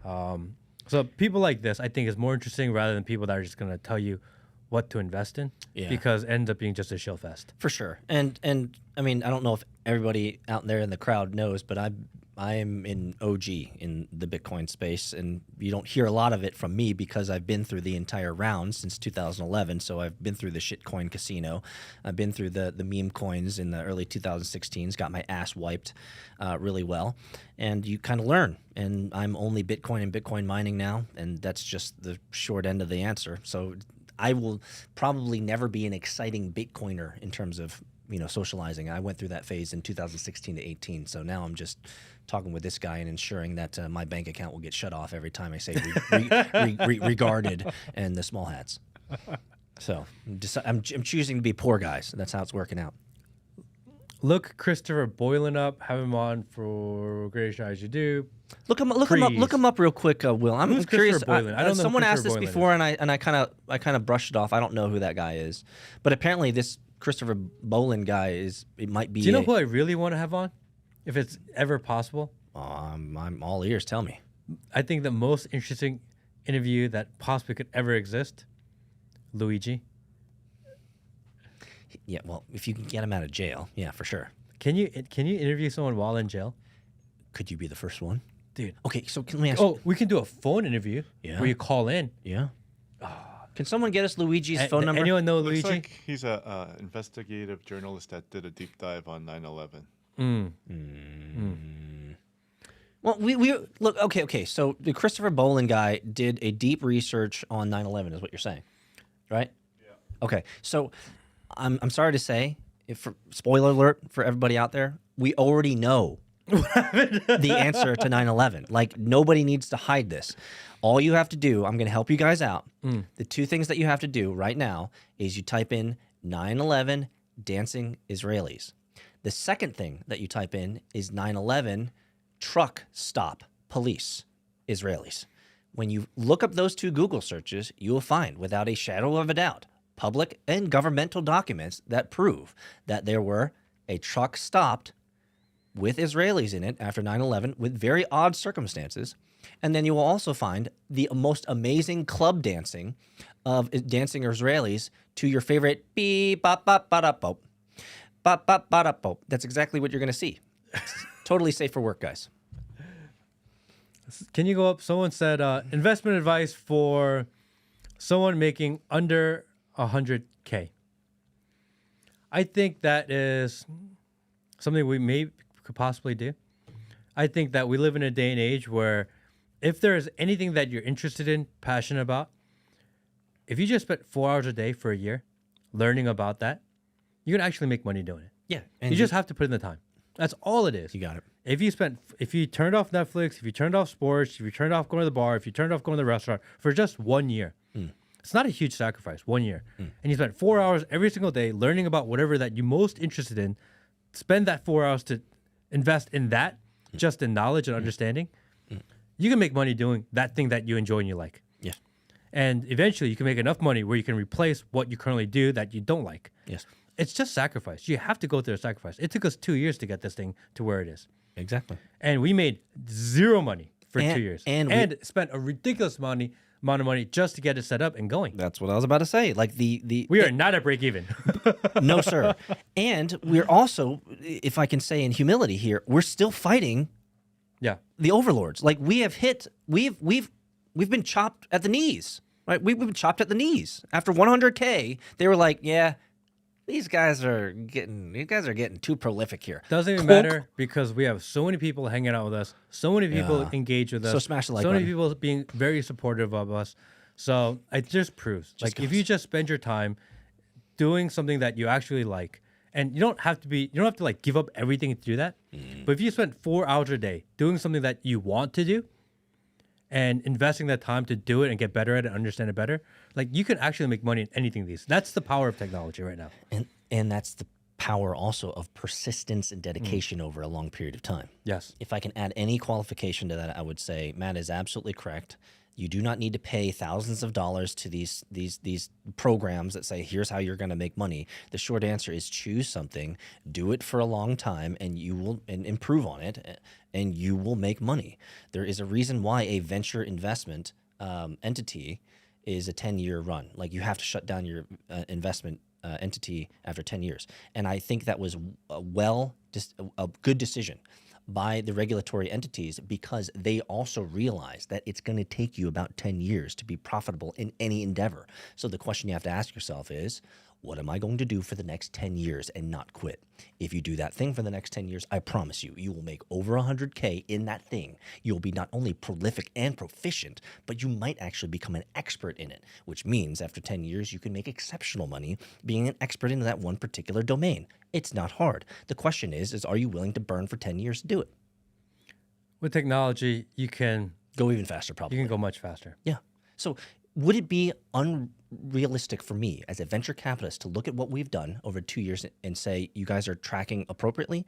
So people like this, I think, is more interesting rather than people that are just going to tell you what to invest in, because it ends up being just a shill fest. For sure. And I mean, I don't know if everybody out there in the crowd knows, but I am in OG in the Bitcoin space, and you don't hear a lot of it from me because I've been through the entire round since 2011. So I've been through the shitcoin casino. I've been through the meme coins in the early 2016s, got my ass wiped really well. And you kind of learn. And I'm only Bitcoin and Bitcoin mining now, and that's just the short end of the answer. So I will probably never be an exciting Bitcoiner in terms of socializing. I went through that phase in 2016 to 18. So now I'm just talking with this guy and ensuring that my bank account will get shut off every time I say regarded and the small hats. So I'm choosing to be poor, guys. That's how it's working out. Look Christopher Boylan up. Have him on for Greatest Eyes You Do. Look him up real quick, Will. I'm Who's curious. Boylan? I don't know. Someone asked this Boylan before, and I kind of brushed it off. I don't know who that guy is, but apparently this Christopher Boylan guy might be. Do you know who I really want to have on, if it's ever possible? I'm all ears. Tell me. I think the most interesting interview that possibly could ever exist, Luigi. Yeah, well, if you can get him out of jail, yeah, for sure. Can you interview someone while in jail? Could you be the first one? Dude. Okay, so can we ask... Oh, we can do a phone interview where you call in. Yeah. Can someone get us Luigi's phone number? Anyone know Looks Luigi? like he's a investigative journalist that did a deep dive on 9/11. Well, we look, okay. So the Christopher Boylan guy did a deep research on 9/11, is what you're saying, right? Yeah. Okay, so I'm sorry to say, spoiler alert for everybody out there, we already know the answer to 9/11. Like, nobody needs to hide this. All you have to do, I'm going to help you guys out. The two things that you have to do right now is you type in 9/11 dancing Israelis. The second thing that you type in is 9/11 truck stop police Israelis. When you look up those two Google searches, you will find, without a shadow of a doubt, public and governmental documents that prove that there were a truck stopped with Israelis in it after 9/11 with very odd circumstances. And then you will also find the most amazing club dancing of dancing Israelis to your favorite beep, bop, bop, ba, da, bop. Bop, bop, ba, da, bop. That's exactly what you're going to see. Totally safe for work, guys. Can you go up? Someone said investment advice for someone making under 100K. I think that is something we could possibly do. I think that we live in a day and age where if there is anything that you're interested in, passionate about, if you just spent 4 hours a day for a year learning about that, you can actually make money doing it. Yeah. And you just have to put in the time. That's all it is. You got it. if you turned off Netflix, if you turned off sports, if you turned off going to the bar, if you turned off going to the restaurant for just 1 year, it's not a huge sacrifice, 1 year. And you spent 4 hours every single day learning about whatever that you're most interested in, spend that 4 hours to invest in that, just in knowledge and understanding, you can make money doing that thing that you enjoy and you like. Yeah. And eventually you can make enough money where you can replace what you currently do that you don't like. Yes. It's just sacrifice. You have to go through a sacrifice. It took us 2 years to get this thing to where it is. Exactly. And we made zero money for 2 years. And spent a ridiculous amount of money just to get it set up and going. That's what I was about to say. Like We are not at break even. No, sir. And we're also, if I can say in humility here, we're still fighting the overlords. Like we've been chopped at the knees, right? We've been chopped at the knees. After 100K, they were like, yeah, these guys are getting too prolific here. Doesn't even matter because we have so many people hanging out with us, so many people engage with us, So smash the like so many button. people being very supportive of us. So it just proves, if you just spend your time doing something that you actually like, and you don't have to like give up everything to do that. But if you spend 4 hours a day doing something that you want to do, and investing that time to do it and get better at it, understand it better, like you can actually make money in anything. That's the power of technology right now. And that's the power also of persistence and dedication over a long period of time. Yes. If I can add any qualification to that, I would say Matt is absolutely correct. You do not need to pay thousands of dollars to these programs that say, here's how you're going to make money. The short answer is choose something, do it for a long time, and you will improve on it, and you will make money. There is a reason why a venture investment entity is a 10-year run. Like you have to shut down your investment entity after 10 years. And I think that was a good decision by the regulatory entities because they also realize that it's going to take you about 10 years to be profitable in any endeavor. So the question you have to ask yourself is, what am I going to do for the next 10 years and not quit? If you do that thing for the next 10 years, I promise you, you will make over 100K in that thing. You'll be not only prolific and proficient, but you might actually become an expert in it, which means after 10 years, you can make exceptional money being an expert in that one particular domain. It's not hard. The question is are you willing to burn for 10 years to do it? With technology, you can go even faster, probably. You can go much faster. Yeah. So would it be unrealistic for me as a venture capitalist to look at what we've done over 2 years and say, you guys are tracking appropriately?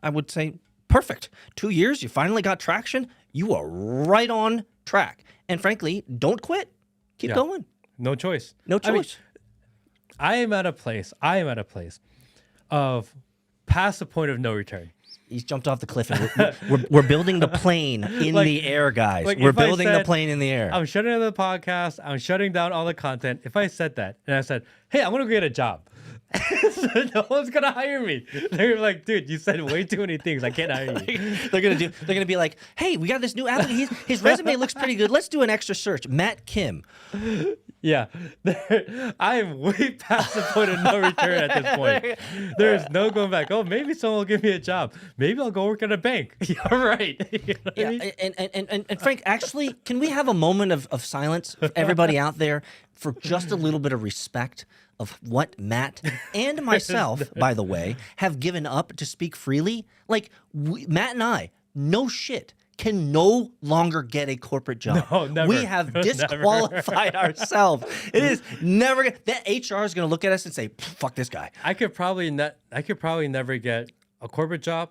I would say, perfect. 2 years, you finally got traction. You are right on track. And frankly, don't quit. Keep going. No choice. No choice. I am at a place of past the point of no return. He's jumped off the cliff, and we're building the plane in the air, guys. We're building the plane in the air. I'm shutting down the podcast. I'm shutting down all the content. If I said that and I said, hey, I'm going to get a job, so no one's going to hire me. They're like, dude, you said way too many things. I can't hire you. They're going to be like, hey, we got this new applicant. His resume looks pretty good. Let's do an extra search. Matt Kim. Yeah, I am way past the point of no return at this point. There's no going back. Oh, maybe someone will give me a job. Maybe I'll go work at a bank. You're right. You know what I mean? And Frank, actually, can we have a moment of silence for everybody out there for just a little bit of respect of what Matt and myself, by the way, have given up to speak freely? Like, Matt and I, no shit, can no longer get a corporate job. No, never. We have disqualified ourselves. It is never that HR is going to look at us and say, "Fuck this guy." I could probably never get a corporate job,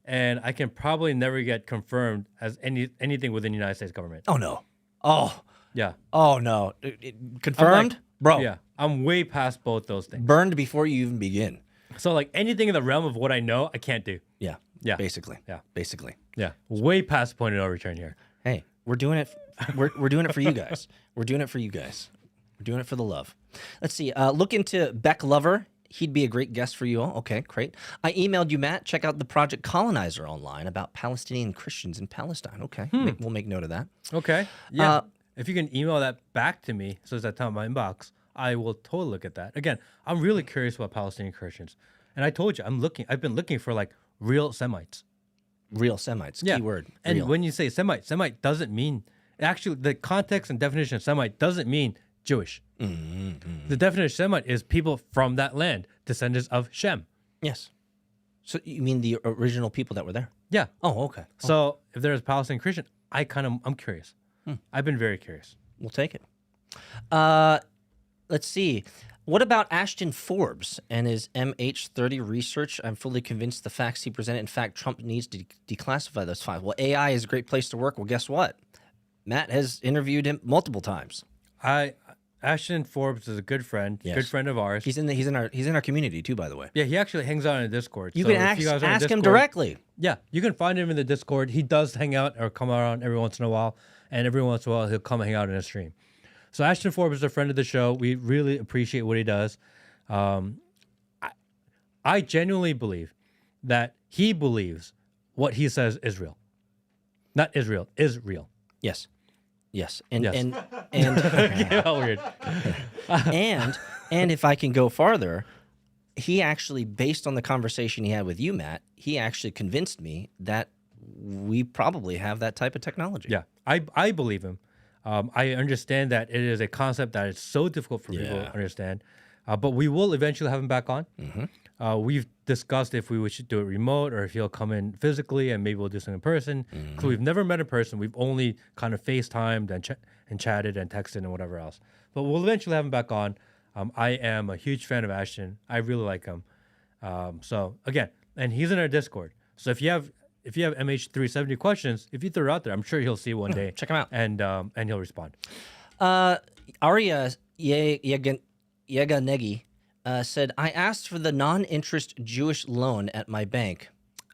and I can probably never get confirmed as anything within the United States government. Oh no. Oh yeah. Oh no. Confirmed, bro. Yeah, I'm way past both those things. Burned before you even begin. So like anything in the realm of what I know, I can't do. Yeah. Yeah. Basically. Yeah. Basically. Yeah. Way past the point of no return here. Hey, we're doing it. We're doing it for you guys. We're doing it for you guys. We're doing it for the love. Let's see. Look into Beck Lover. He'd be a great guest for you all. Okay, great. I emailed you, Matt. Check out the Project Colonizer online about Palestinian Christians in Palestine. Okay, we'll make note of that. Okay. Yeah. If you can email that back to me, so it's at the top of my inbox, I will totally look at that. Again, I'm really curious about Palestinian Christians, and I told you I've been looking for like real Semites. Real Semites. Yeah. Keyword. And real. when you say Semite doesn't mean actually the context and definition of Semite doesn't mean Jewish. The definition of Semite is people from that land, descendants of Shem. Yes. So you mean the original people that were there? Yeah. Oh, okay. So if there's Palestinian Christian, I'm curious. I've been very curious. We'll take it. Let's see. What about Ashton Forbes and his MH30 research? I'm fully convinced the facts he presented. In fact, Trump needs to declassify those files. Well, AI is a great place to work. Well, guess what? Matt has interviewed him multiple times. Ashton Forbes is a good friend, Yes. good friend of ours. He's in our community too, by the way. Yeah, he actually hangs out in the Discord. You So can if you guys are in ask him Discord- directly. Yeah, you can find him in the Discord. He does hang out or come around every once in a while, and every once in a while he'll come hang out in a stream. So Ashton Forbes is a friend of the show. We really appreciate what he does. I genuinely believe that he believes what he says is real. Not Israel, is real. Yes. Yes. And Yes. and How weird. and if I can go farther, he actually, based on the conversation he had with you, Matt, he actually convinced me that we probably have that type of technology. Yeah, I believe him. I understand that it is a concept that is so difficult for people to understand, but we will eventually have him back on. We've discussed if we should do it remote or if he'll come in physically, and maybe we'll do something in person. Because we've never met in person. We've only kind of FaceTimed and chatted and texted and whatever else. But we'll eventually have him back on. I am a huge fan of Ashton. I really like him. So again, and he's in our Discord. So if you have MH370 questions, if you throw it out there, I'm sure he'll see one day. Check him out. And he'll respond. Arya Yeganegi said, I asked for the non-interest Jewish loan at my bank.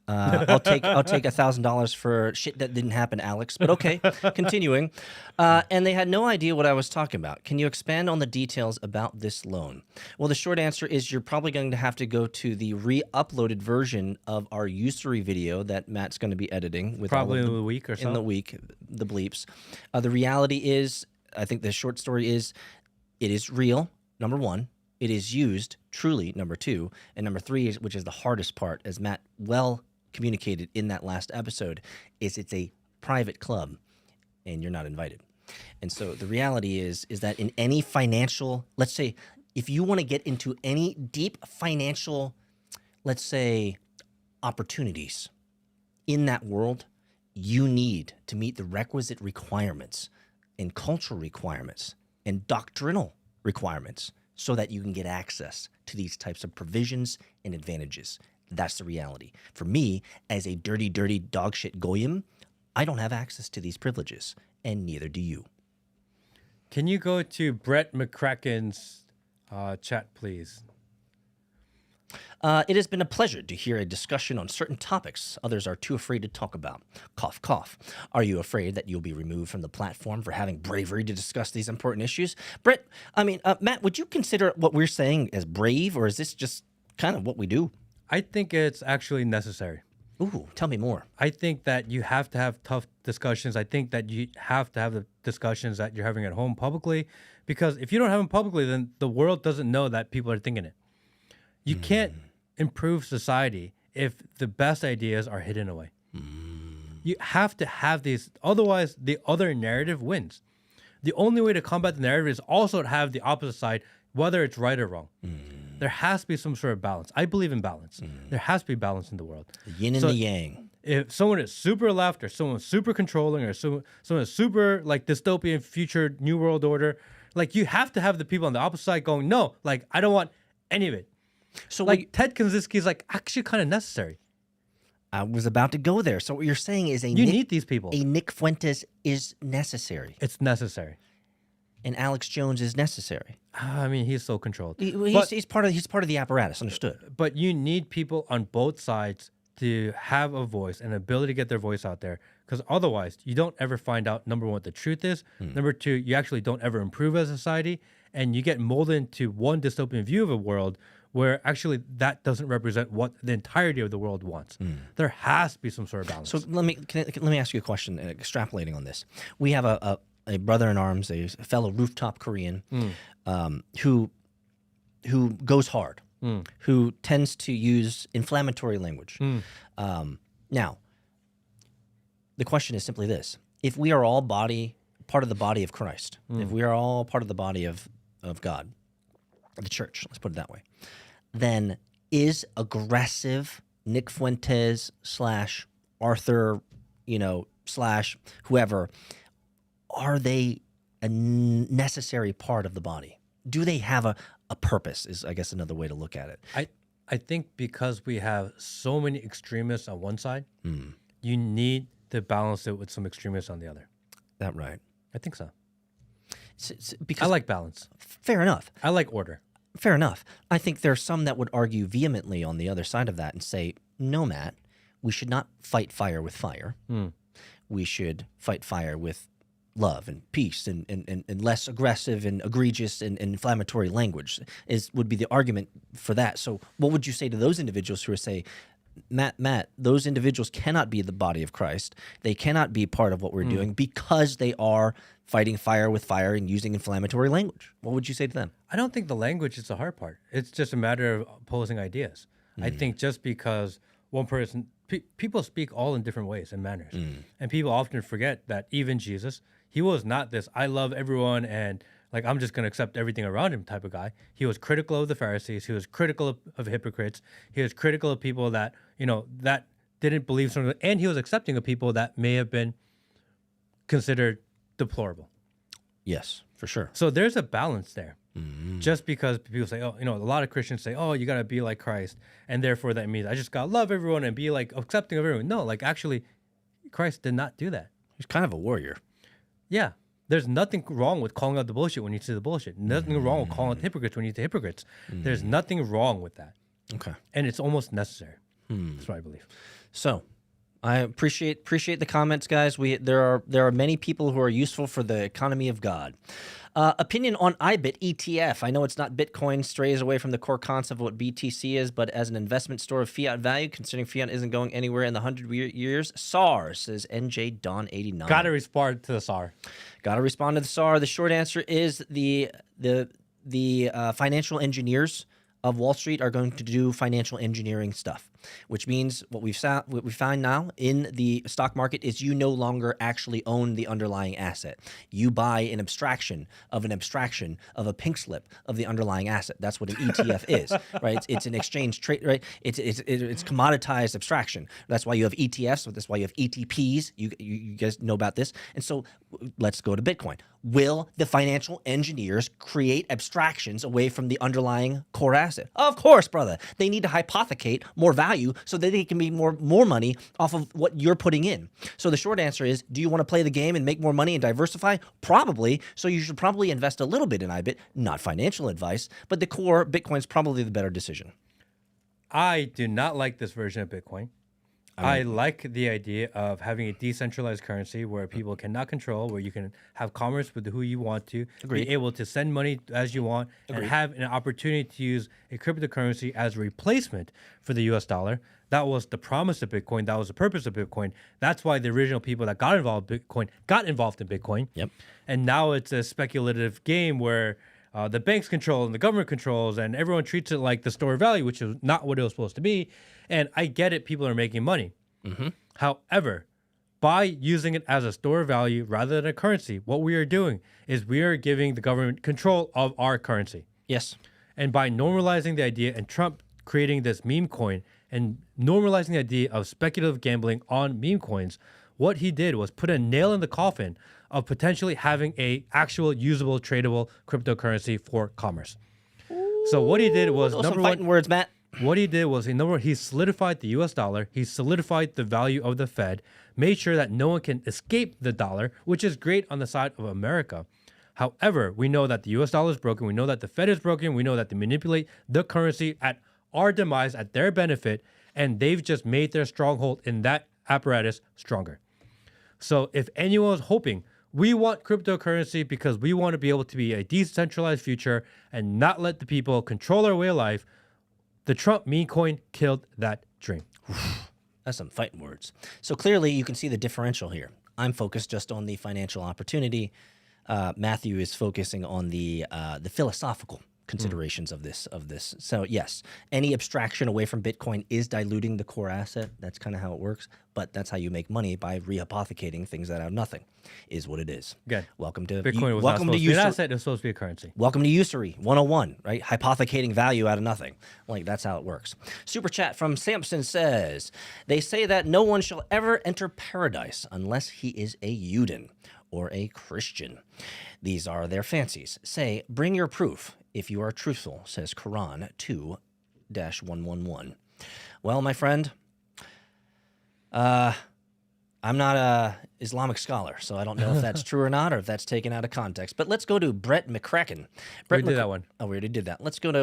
I'll take $1,000 for shit that didn't happen, Alex. But okay, continuing. And they had no idea what I was talking about. Can you expand on the details about this loan? Well, the short answer is you're probably going to have to go to the re-uploaded version of our usury video that Matt's going to be editing with Probably all of in a week or so. in the week, the bleeps. The reality is, I think the short story is, it is real. Number one. It is used truly, number two. And number three, which is the hardest part, as Matt well communicated in that last episode, is it's a private club and you're not invited. And so the reality is that in any financial, let's say, if you want to get into any deep financial, let's say, opportunities in that world, you need to meet the requisite requirements and cultural requirements and doctrinal requirements so that you can get access to these types of provisions and advantages. That's the reality. For me, as a dirty, dirty dogshit goyim, I don't have access to these privileges, and neither do you. Can you go to Brett McCracken's chat, please? It has been a pleasure to hear a discussion on certain topics others are too afraid to talk about. Cough, cough. Are you afraid that you'll be removed from the platform for having bravery to discuss these important issues? Brett, Matt, would you consider what we're saying as brave, or is this just kind of what we do? I think it's actually necessary. Ooh, tell me more. I think that you have to have tough discussions. I think that you have to have the discussions that you're having at home publicly, because if you don't have them publicly, then the world doesn't know that people are thinking it. You can't improve society if the best ideas are hidden away. You have to have these, otherwise the other narrative wins. The only way to combat the narrative is also to have the opposite side, whether it's right or wrong. There has to be some sort of balance. I believe in balance. There has to be balance in the world. The yin and the yang. If someone is super left, or someone super controlling, or someone is super like dystopian future new world order, like you have to have the people on the opposite side going, no, like I don't want any of it. So Like Ted Kaczynski is like actually kind of necessary. I was about to go there. So what you're saying is You need these people. a Nick Fuentes is necessary, It's necessary. and Alex Jones is necessary. I mean, he's so controlled. He's part of the apparatus. Understood. But you need people on both sides to have a voice and ability to get their voice out there, because otherwise you don't ever find out, number one, what the truth is. Number two, you actually don't ever improve as a society, and you get molded into one dystopian view of a world where actually that doesn't represent what the entirety of the world wants. There has to be some sort of balance. So let me ask you a question, extrapolating on this. We have a brother in arms, a fellow rooftop Korean, who goes hard, who tends to use inflammatory language. Now, the question is simply this: if we are all part of the body of Christ, if we are all part of the body of God, the church, let's put it that way, then is aggressive Nick Fuentes / Arthur, / whoever, are they a necessary part of the body? Do they have a purpose is, I guess, another way to look at it. I think because we have so many extremists on one side, you need to balance it with some extremists on the other. That right. I think so. Because I like balance. Fair enough. I like order. Fair enough. I think there are some that would argue vehemently on the other side of that and say, no, Matt, we should not fight fire with fire. We should fight fire with love and peace and less aggressive and egregious and inflammatory language would be the argument for that. So what would you say to those individuals who are say, Matt, those individuals cannot be the body of Christ. They cannot be part of what we're doing because they are fighting fire with fire and using inflammatory language. What would you say to them? I don't think the language is the hard part. It's just a matter of opposing ideas. I think just because one person, people speak all in different ways and manners. And people often forget that even Jesus, he was not this, I love everyone and like I'm just going to accept everything around him type of guy. He was critical of the Pharisees. He was critical of hypocrites. He was critical of people that, that didn't believe something. And he was accepting of people that may have been considered deplorable. Yes, for sure. So there's a balance there. Just because people say, a lot of Christians say, you got to be like Christ. And therefore that means I just got to love everyone and be like accepting of everyone. No, like actually Christ did not do that. He's kind of a warrior. Yeah. There's nothing wrong with calling out the bullshit when you see the bullshit. Nothing wrong with calling out the hypocrites when you see the hypocrites. There's nothing wrong with that. Okay. And it's almost necessary. That's what I believe. So I appreciate the comments, guys. There are many people who are useful for the economy of God. Opinion on IBIT ETF. I know it's not Bitcoin, strays away from the core concept of what BTC is, but as an investment store of fiat value, considering fiat isn't going anywhere in the 100 years. SAR, says NJ Don 89. Got to respond to the SAR. Got to respond to the SAR. The short answer is the financial engineers of Wall Street are going to do financial engineering stuff, which means what we find now in the stock market is you no longer actually own the underlying asset. You buy an abstraction of a pink slip of the underlying asset. That's what an ETF is, right? It's an exchange trade, right? It's commoditized abstraction. That's why you have ETFs. So that's why you have ETPs. You guys know about this. And so let's go to Bitcoin. Will the financial engineers create abstractions away from the underlying core asset? Of course, brother. They need to hypothecate more value so that they can make more money off of what you're putting in. So the short answer is, do you want to play the game and make more money and diversify? Probably. So you should probably invest a little bit in IBIT, not financial advice, but the core Bitcoin's probably the better decision. I do not like this version of Bitcoin. I like the idea of having a decentralized currency where people cannot control, where you can have commerce with who you want to, be able to send money as you want, and have an opportunity to use a cryptocurrency as a replacement for the US dollar. That was the promise of Bitcoin. That was the purpose of Bitcoin. That's why the original people that got involved in Bitcoin. Yep. And now it's a speculative game where the banks control and the government controls, and everyone treats it like the store of value, which is not what it was supposed to be. And I get it, people are making money. However, by using it as a store of value rather than a currency, what we are doing is we are giving the government control of our currency. Yes. And by normalizing the idea and Trump creating this meme coin and normalizing the idea of speculative gambling on meme coins, what he did was put a nail in the coffin of potentially having a actual usable, tradable cryptocurrency for commerce. So what he did was, number one, fighting words, Matt. What he did was, he solidified the US dollar, he solidified the value of the Fed, made sure that no one can escape the dollar, which is great on the side of America. However, we know that the US dollar is broken, we know that the Fed is broken, we know that they manipulate the currency at our demise, at their benefit, and they've just made their stronghold in that apparatus stronger. So if anyone was hoping, we want cryptocurrency because we want to be able to be a decentralized future and not let the people control our way of life, the Trump meme coin killed that dream. That's some fighting words. So clearly you can see the differential here. I'm focused just on the financial opportunity. Matthew is focusing on the philosophical considerations of this. So yes, any abstraction away from Bitcoin is diluting the core asset. That's kind of how it works. But that's how you make money, by rehypothecating things that have nothing. Is what it is. Again, Welcome to Bitcoin was not welcome supposed to to be an usury. asset. It was supposed to be a currency. Welcome to Usury 101, right? Hypothecating value out of nothing. Like, that's how it works. Super chat from Samson says, they say that no one shall ever enter paradise unless he is a Yudin or a Christian. These are their fancies. Say, bring your proof if you are truthful, says Quran 2-111. Well, my friend, I'm not a Islamic scholar, so I don't know if that's true or not, or if that's taken out of context. But let's go to Brett McCracken. We did that one. Oh, we already did that. Let's go to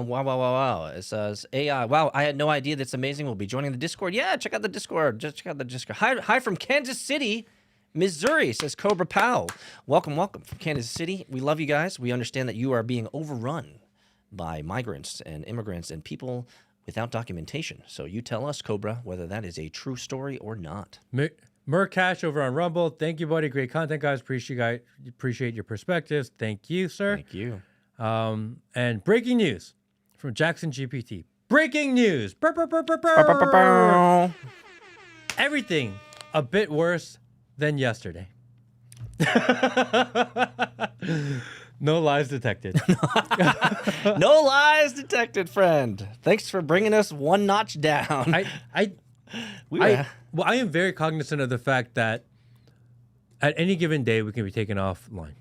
wow. It says AI. Wow, I had no idea. That's amazing. We'll be joining the Discord. Yeah, check out the Discord. Just check out the Discord. Hi from Kansas City, Missouri, says Cobra Powell. Welcome from Kansas City. We love you guys. We understand that you are being overrun by migrants and immigrants and people without documentation. So you tell us, Cobra, whether that is a true story or not. Murcash over on Rumble. Thank you, buddy. Great content, guys. Appreciate your perspectives. Thank you, sir. Thank you. And breaking news from Jackson GPT. Breaking news. Everything a bit worse than yesterday. No lies detected. No lies detected, friend. Thanks for bringing us one notch down. I am very cognizant of the fact that at any given day we can be taken offline.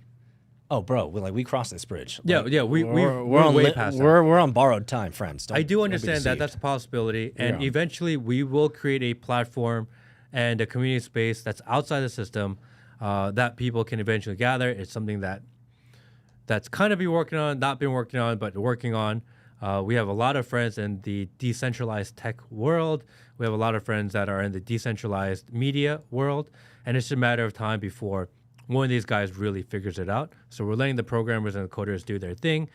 Oh, bro, we crossed this bridge. Yeah, we're on way past that. We're on borrowed time, friends. I do understand that that's a possibility, and eventually we will create a platform and a community space that's outside the system that people can eventually gather. It's something that's kind of not been working on, but working on. We have a lot of friends in the decentralized tech world. We have a lot of friends that are in the decentralized media world, and it's just a matter of time before one of these guys really figures it out. So we're letting the programmers and the coders do their thing.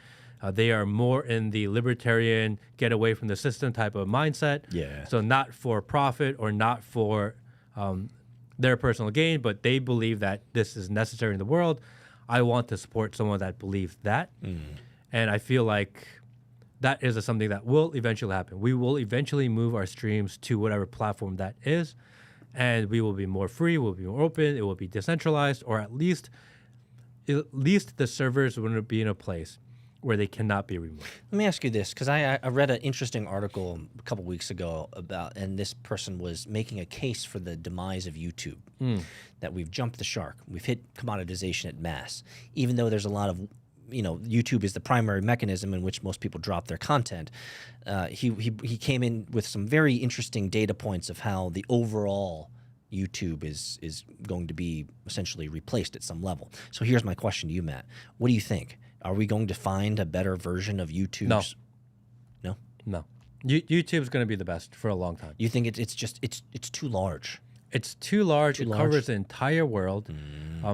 They are more in the libertarian, get away from the system type of mindset. Yeah. So not for profit or not for their personal gain, but they believe that this is necessary in the world. I want to support someone that believes that. And I feel like that is something that will eventually happen. We will eventually move our streams to whatever platform that is, and we will be more free, we'll be more open, it will be decentralized, or at least the servers will be in a place where they cannot be removed. Let me ask you this, because I read an interesting article a couple weeks ago and this person was making a case for the demise of YouTube, that we've jumped the shark. We've hit commoditization at mass, even though there's a lot of, YouTube is the primary mechanism in which most people drop their content. He came in with some very interesting data points of how the overall YouTube is going to be essentially replaced at some level. So here's my question to you, Matt. What do you think? Are we going to find a better version of YouTube? No. YouTube's going to be the best for a long time. You think it's too large? It's too large. It covers the entire world.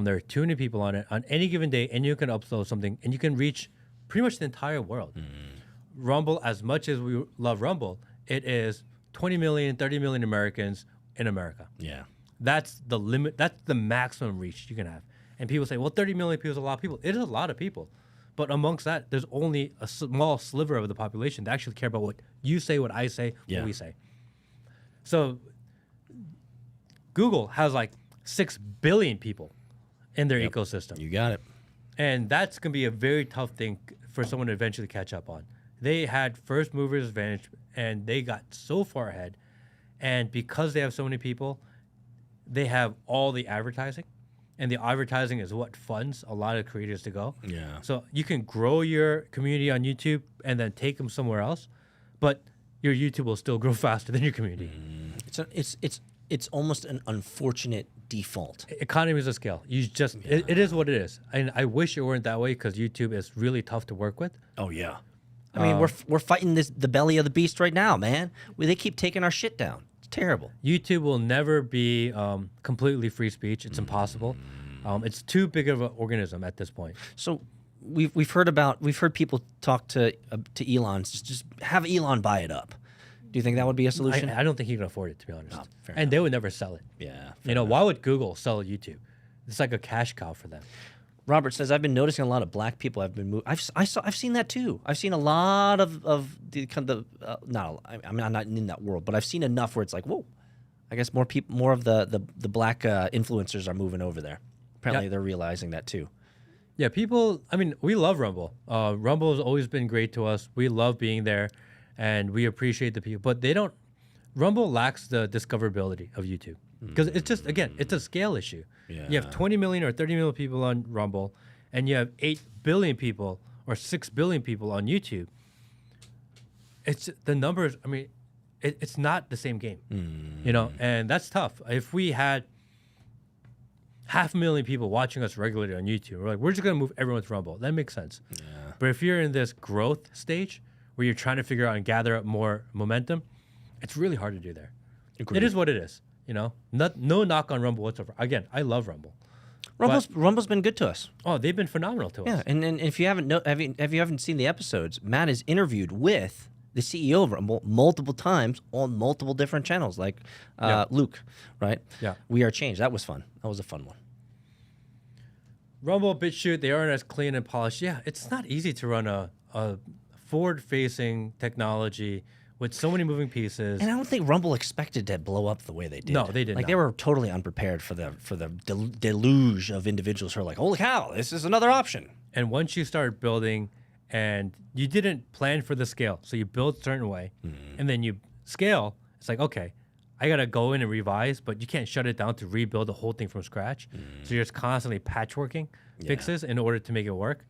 There are too many people on it on any given day, and you can upload something, and you can reach pretty much the entire world. Rumble, as much as we love Rumble, it is 20 million, 30 million Americans in America. Yeah. That's the limit. That's the maximum reach you can have. And people say, well, 30 million people is a lot of people. It is a lot of people. But amongst that, there's only a small sliver of the population that actually care about what you say, what I say, what we say. So Google has like 6 billion people in their ecosystem. You got it. And that's going to be a very tough thing for someone to eventually catch up on. They had first movers advantage, and they got so far ahead. And because they have so many people, they have all the advertising. And the advertising is what funds a lot of creators to go. Yeah. So you can grow your community on YouTube and then take them somewhere else, but your YouTube will still grow faster than your community. It's almost an unfortunate default. Economies of scale. You just it is what it is. And I wish it weren't that way because YouTube is really tough to work with. Oh yeah. I mean, we're fighting the belly of the beast right now, man. They keep taking our shit down. It's terrible. YouTube will never be completely free speech. It's impossible. It's too big of an organism at this point. So we've heard people talk to Elon. Just have Elon buy it up. Do you think that would be a solution? I don't think he can afford it, to be honest. Oh, fair and they would never sell it. Yeah. Why would Google sell YouTube? It's like a cash cow for them. Robert says, I've been noticing a lot of black people have been moved. I've seen that too. I've seen a lot of the kind of I'm not in that world, but I've seen enough where it's like, whoa, I guess more of the black influencers are moving over there. Apparently, they're realizing that too. Yeah, people. I mean, we love Rumble. Rumble has always been great to us. We love being there, and we appreciate the people. But they don't. Rumble lacks the discoverability of YouTube because it's just it's a scale issue. Yeah. You have 20 million or 30 million people on Rumble, and you have 8 billion people or 6 billion people on YouTube. It's the numbers. I mean, it's not the same game, you know, and that's tough. If we had 500,000 people watching us regularly on YouTube, we're like, we're just gonna move everyone to Rumble. That makes sense. Yeah. But if you're in this growth stage where you're trying to figure out and gather up more momentum, it's really hard to do there. Agreed. It is what it is. You know, no knock on Rumble whatsoever. Again, I love Rumble. Rumble's been good to us. Oh, they've been phenomenal to us. Yeah, and if you haven't seen the episodes, Matt is interviewed with the CEO of Rumble multiple times on multiple different channels, like Luke, right? Yeah. We Are Change. That was fun. That was a fun one. Rumble, BitChute, they aren't as clean and polished. Yeah, it's not easy to run a forward-facing technology with so many moving pieces. And I don't think Rumble expected to blow up the way they did. No, they did Like not. they were totally unprepared for the deluge of individuals who are like, holy cow, this is another option. And once you start building, and you didn't plan for the scale, so you build a certain way, and then you scale, it's like, okay, I got to go in and revise, but you can't shut it down to rebuild the whole thing from scratch. So you're just constantly patchworking fixes in order to make it work.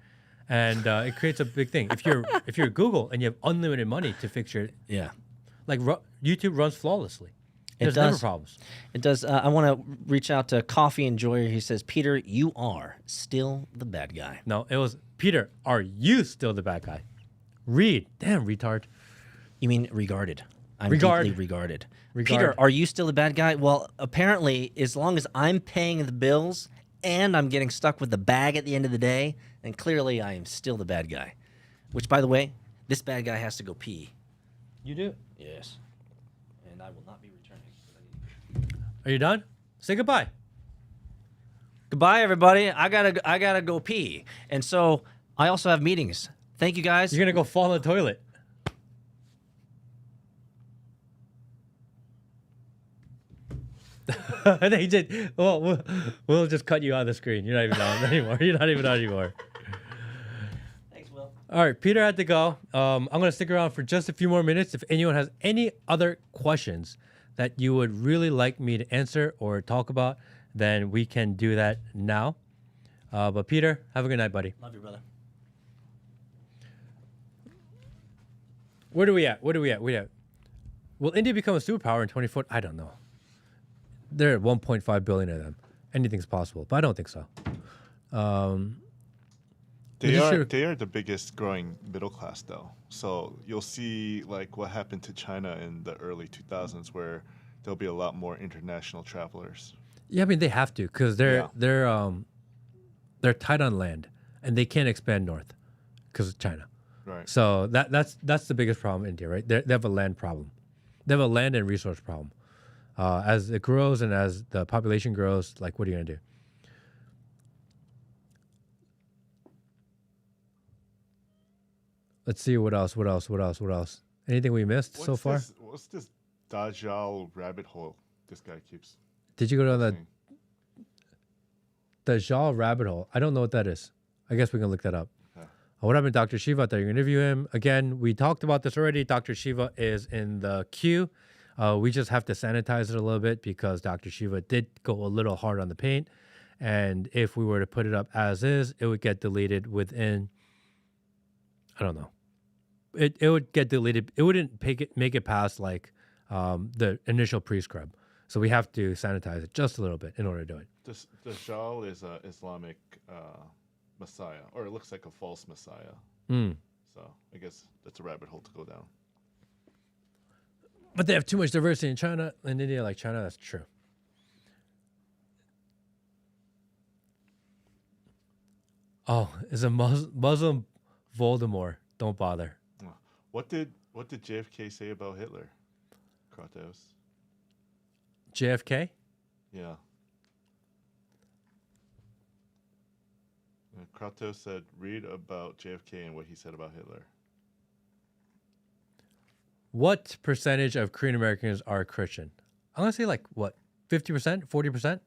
And it creates a big thing. If you're Google and you have unlimited money to fix your like YouTube runs flawlessly. There's never problems. It does. I want to reach out to Coffee Enjoyer. He says, Peter, you are still the bad guy. No, it was Peter. Are you still the bad guy? Read, damn retard. You mean regarded? I'm deeply regarded. Peter, are you still the bad guy? Well, apparently, as long as I'm paying the bills and I'm getting stuck with the bag at the end of the day, then clearly I am still the bad guy. Which, by the way, this bad guy has to go pee. You do? Yes. And I will not be returning. Are you done? Say goodbye. Goodbye, everybody. I gotta go pee. And so I also have meetings. Thank you, guys. You're gonna go fall in the toilet. I think he did. Well, we'll just cut you out of the screen. You're not even on anymore. You're not even on anymore. Thanks, Will. All right, Peter had to go. I'm going to stick around for just a few more minutes. If anyone has any other questions that you would really like me to answer or talk about, then we can do that now. But Peter, have a good night, buddy. Love you, brother. Where do we at? Will India become a superpower in 2040? I don't know. There are 1.5 billion of them. Anything's possible, but I don't think so. They are the biggest growing middle class, though. So you'll see like what happened to China in the early 2000s, where there'll be a lot more international travelers. Yeah, I mean they have to because they're tight on land and they can't expand north because of China. Right. So that's the biggest problem in India, right? They have a land problem. They have a land and resource problem. As it grows and as the population grows, like what are you gonna do? Let's see what else. Anything we missed so far? What's this Dajjal rabbit hole this guy keeps? Did you go down saying? the Dajjal rabbit hole? I don't know what that is. I guess we can look that up. Okay. What happened to Dr. Shiva out there? You interview him. Again, we talked about this already. Dr. Shiva is in the queue. We just have to sanitize it a little bit because Dr. Shiva did go a little hard on the paint. And if we were to put it up as is, it would get deleted within, I don't know. It would get deleted. It wouldn't make it past like the initial pre-scrub. So we have to sanitize it just a little bit in order to do it. The Dajjal is an Islamic messiah, or it looks like a false messiah. So I guess that's a rabbit hole to go down. But they have too much diversity in China and India, like China. That's true. Oh, is a Muslim Voldemort? Don't bother. What did JFK say about Hitler? Kratos. JFK? Yeah. Kratos said, read about JFK and what he said about Hitler. What percentage of Korean Americans are Christian? I'm going to say like, what, 50%, 40%?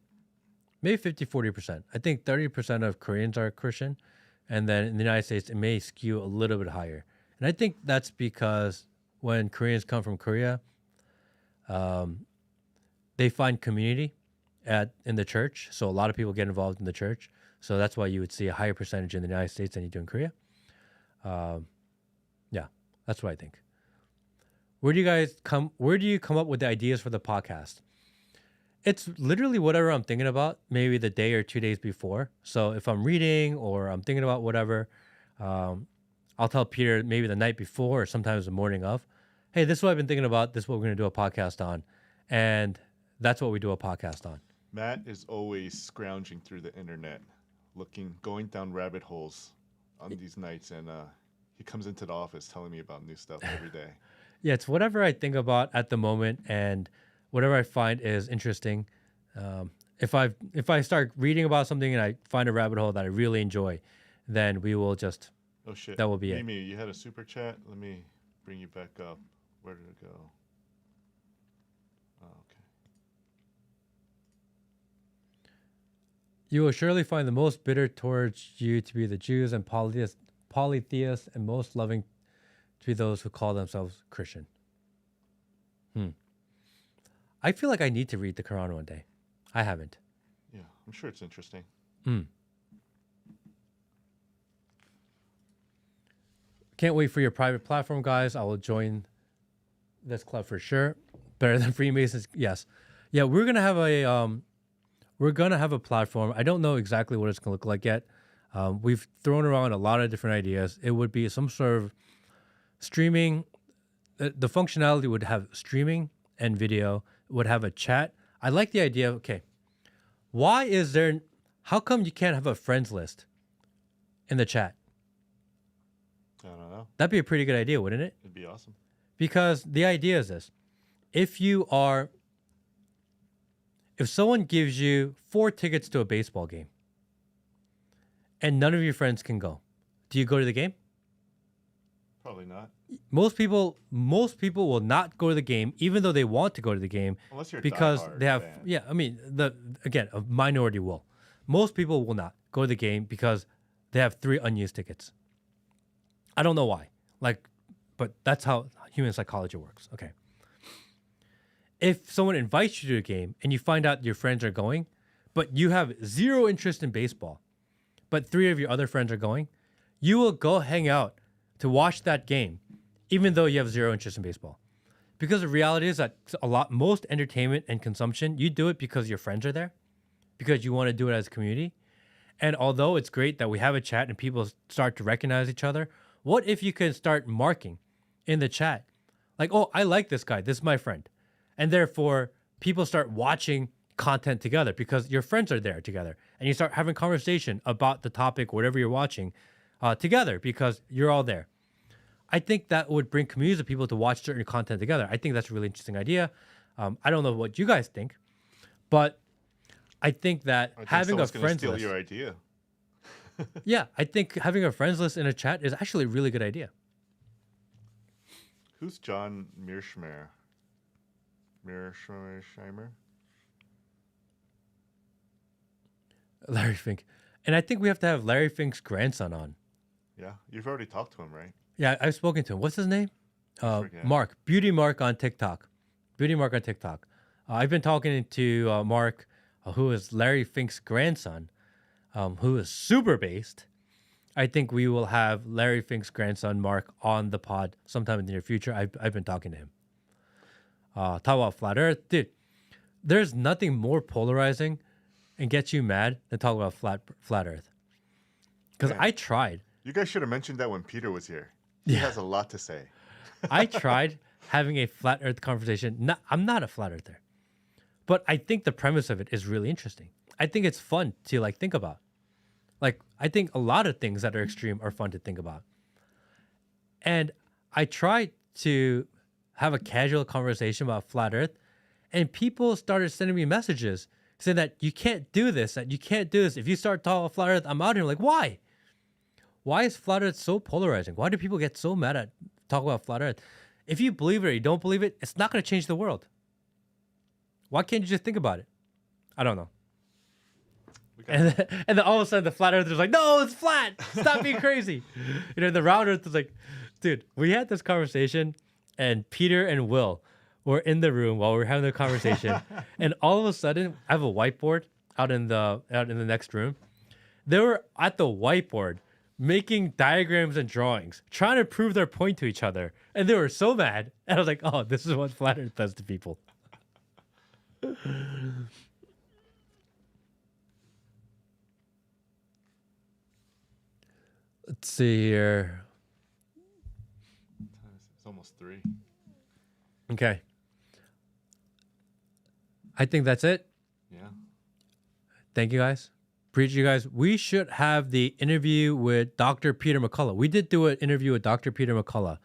Maybe 50, 40%. I think 30% of Koreans are Christian. And then in the United States, it may skew a little bit higher. And I think that's because when Koreans come from Korea, they find community in the church. So a lot of people get involved in the church. So that's why you would see a higher percentage in the United States than you do in Korea. Yeah, that's what I think. Where do you come up with the ideas for the podcast? It's literally whatever I'm thinking about, maybe the day or 2 days before. So if I'm reading or I'm thinking about whatever, I'll tell Peter maybe the night before or sometimes the morning of, hey, this is what I've been thinking about. This is what we're going to do a podcast on. And that's what we do a podcast on. Matt is always scrounging through the internet, going down rabbit holes on these nights. And he comes into the office telling me about new stuff every day. Yeah, it's whatever I think about at the moment and whatever I find is interesting. If I start reading about something and I find a rabbit hole that I really enjoy, then we will just. Oh shit! That will be Mimi, you had a super chat. Let me bring you back up. Where did it go? Oh, okay. You will surely find the most bitter towards you to be the Jews and polytheists, and most loving to be those who call themselves Christian. I feel like I need to read the Quran one day. I haven't. Yeah, I'm sure it's interesting. Can't wait for your private platform, guys. I will join this club for sure. Better than Freemasons, yes. Yeah, we're gonna have a platform. I don't know exactly what it's gonna look like yet. We've thrown around a lot of different ideas. It would be some sort of streaming. The functionality would have streaming and video. Would have a chat. I like the idea of, okay, how come you can't have a friends list in the chat? I don't know. That'd be a pretty good idea, wouldn't it? It'd be awesome. Because the idea is this. If someone gives you 4 tickets to a baseball game and none of your friends can go, do you go to the game? Probably not. Most people will not go to the game, even though they want to go to the game, Unless you're a because diehard they have. fan. Yeah, I mean, a minority will. Most people will not go to the game because they have 3 unused tickets. I don't know why. But that's how human psychology works. Okay. If someone invites you to a game and you find out your friends are going, but you have 0 interest in baseball, but 3 of your other friends are going, you will go hang out to watch that game, even though you have 0 interest in baseball. Because the reality is that most entertainment and consumption, you do it because your friends are there, because you want to do it as a community. And although it's great that we have a chat and people start to recognize each other, what if you can start marking in the chat? Like, oh, I like this guy. This is my friend. And therefore, people start watching content together because your friends are there together. And you start having conversation about the topic, whatever you're watching, together because you're all there. I think that would bring communities of people to watch certain content together. I think that's a really interesting idea. I don't know what you guys think, but I think that having a friends steal list. your idea. Yeah, I think having a friends list in a chat is actually a really good idea. Who's John Mearsheimer? Mearsheimer? Larry Fink. And I think we have to have Larry Fink's grandson on. Yeah, you've already talked to him, right? Yeah, I've spoken to him. What's his name? forget. Mark. Beauty Mark on TikTok. Beauty Mark on TikTok. I've been talking to Mark, who is Larry Fink's grandson, who is super based. I think we will have Larry Fink's grandson, Mark, on the pod sometime in the near future. I've been talking to him. Talk about flat Earth. Dude, there's nothing more polarizing and gets you mad than talk about flat Earth. Because Man. I tried. You guys should have mentioned that when Peter was here. He has a lot to say. I tried having a flat Earth conversation. I'm not a flat earther, but I think the premise of it is really interesting. I think it's fun to think about. I think a lot of things that are extreme are fun to think about. And I tried to have a casual conversation about flat Earth, and people started sending me messages saying that you can't do this, that you can't do this. If you start talking about flat Earth, I'm out here. Like, why? why is flat Earth so polarizing? Why do people get so mad at talk about flat Earth? If you believe it or you don't believe it, it's not going to change the world. Why can't you just think about it? I don't know. And then all of a sudden the flat earther's like, no, it's flat. Stop being crazy. The round earth is like, dude, we had this conversation and Peter and Will were in the room while we were having the conversation. And all of a sudden I have a whiteboard out in the next room. They were at the whiteboard making diagrams and drawings, trying to prove their point to each other. And they were so mad. And I was like, oh, this is what flat earth does to people. Let's see here. It's almost 3. Okay. I think that's it. Yeah. Thank you guys. Appreciate you guys. We should have the interview with Dr. Peter McCullough. We did do an interview with Dr. Peter McCullough,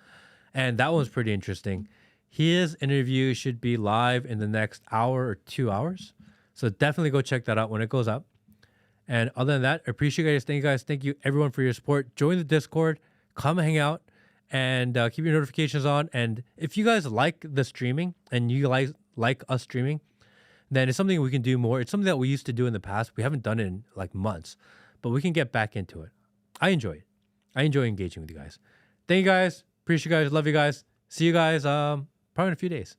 and that was pretty interesting. His interview should be live in the next hour or 2 hours. So definitely go check that out when it goes up. And other than that, I appreciate you guys. Thank you guys. Thank you everyone for your support. Join the Discord. Come hang out and keep your notifications on. And if you guys like the streaming and you like us streaming, then it's something we can do more. It's something that we used to do in the past. We haven't done it in like months, but we can get back into it. I enjoy it. I enjoy engaging with you guys. Thank you guys. Appreciate you guys. Love you guys. See you guys probably in a few days.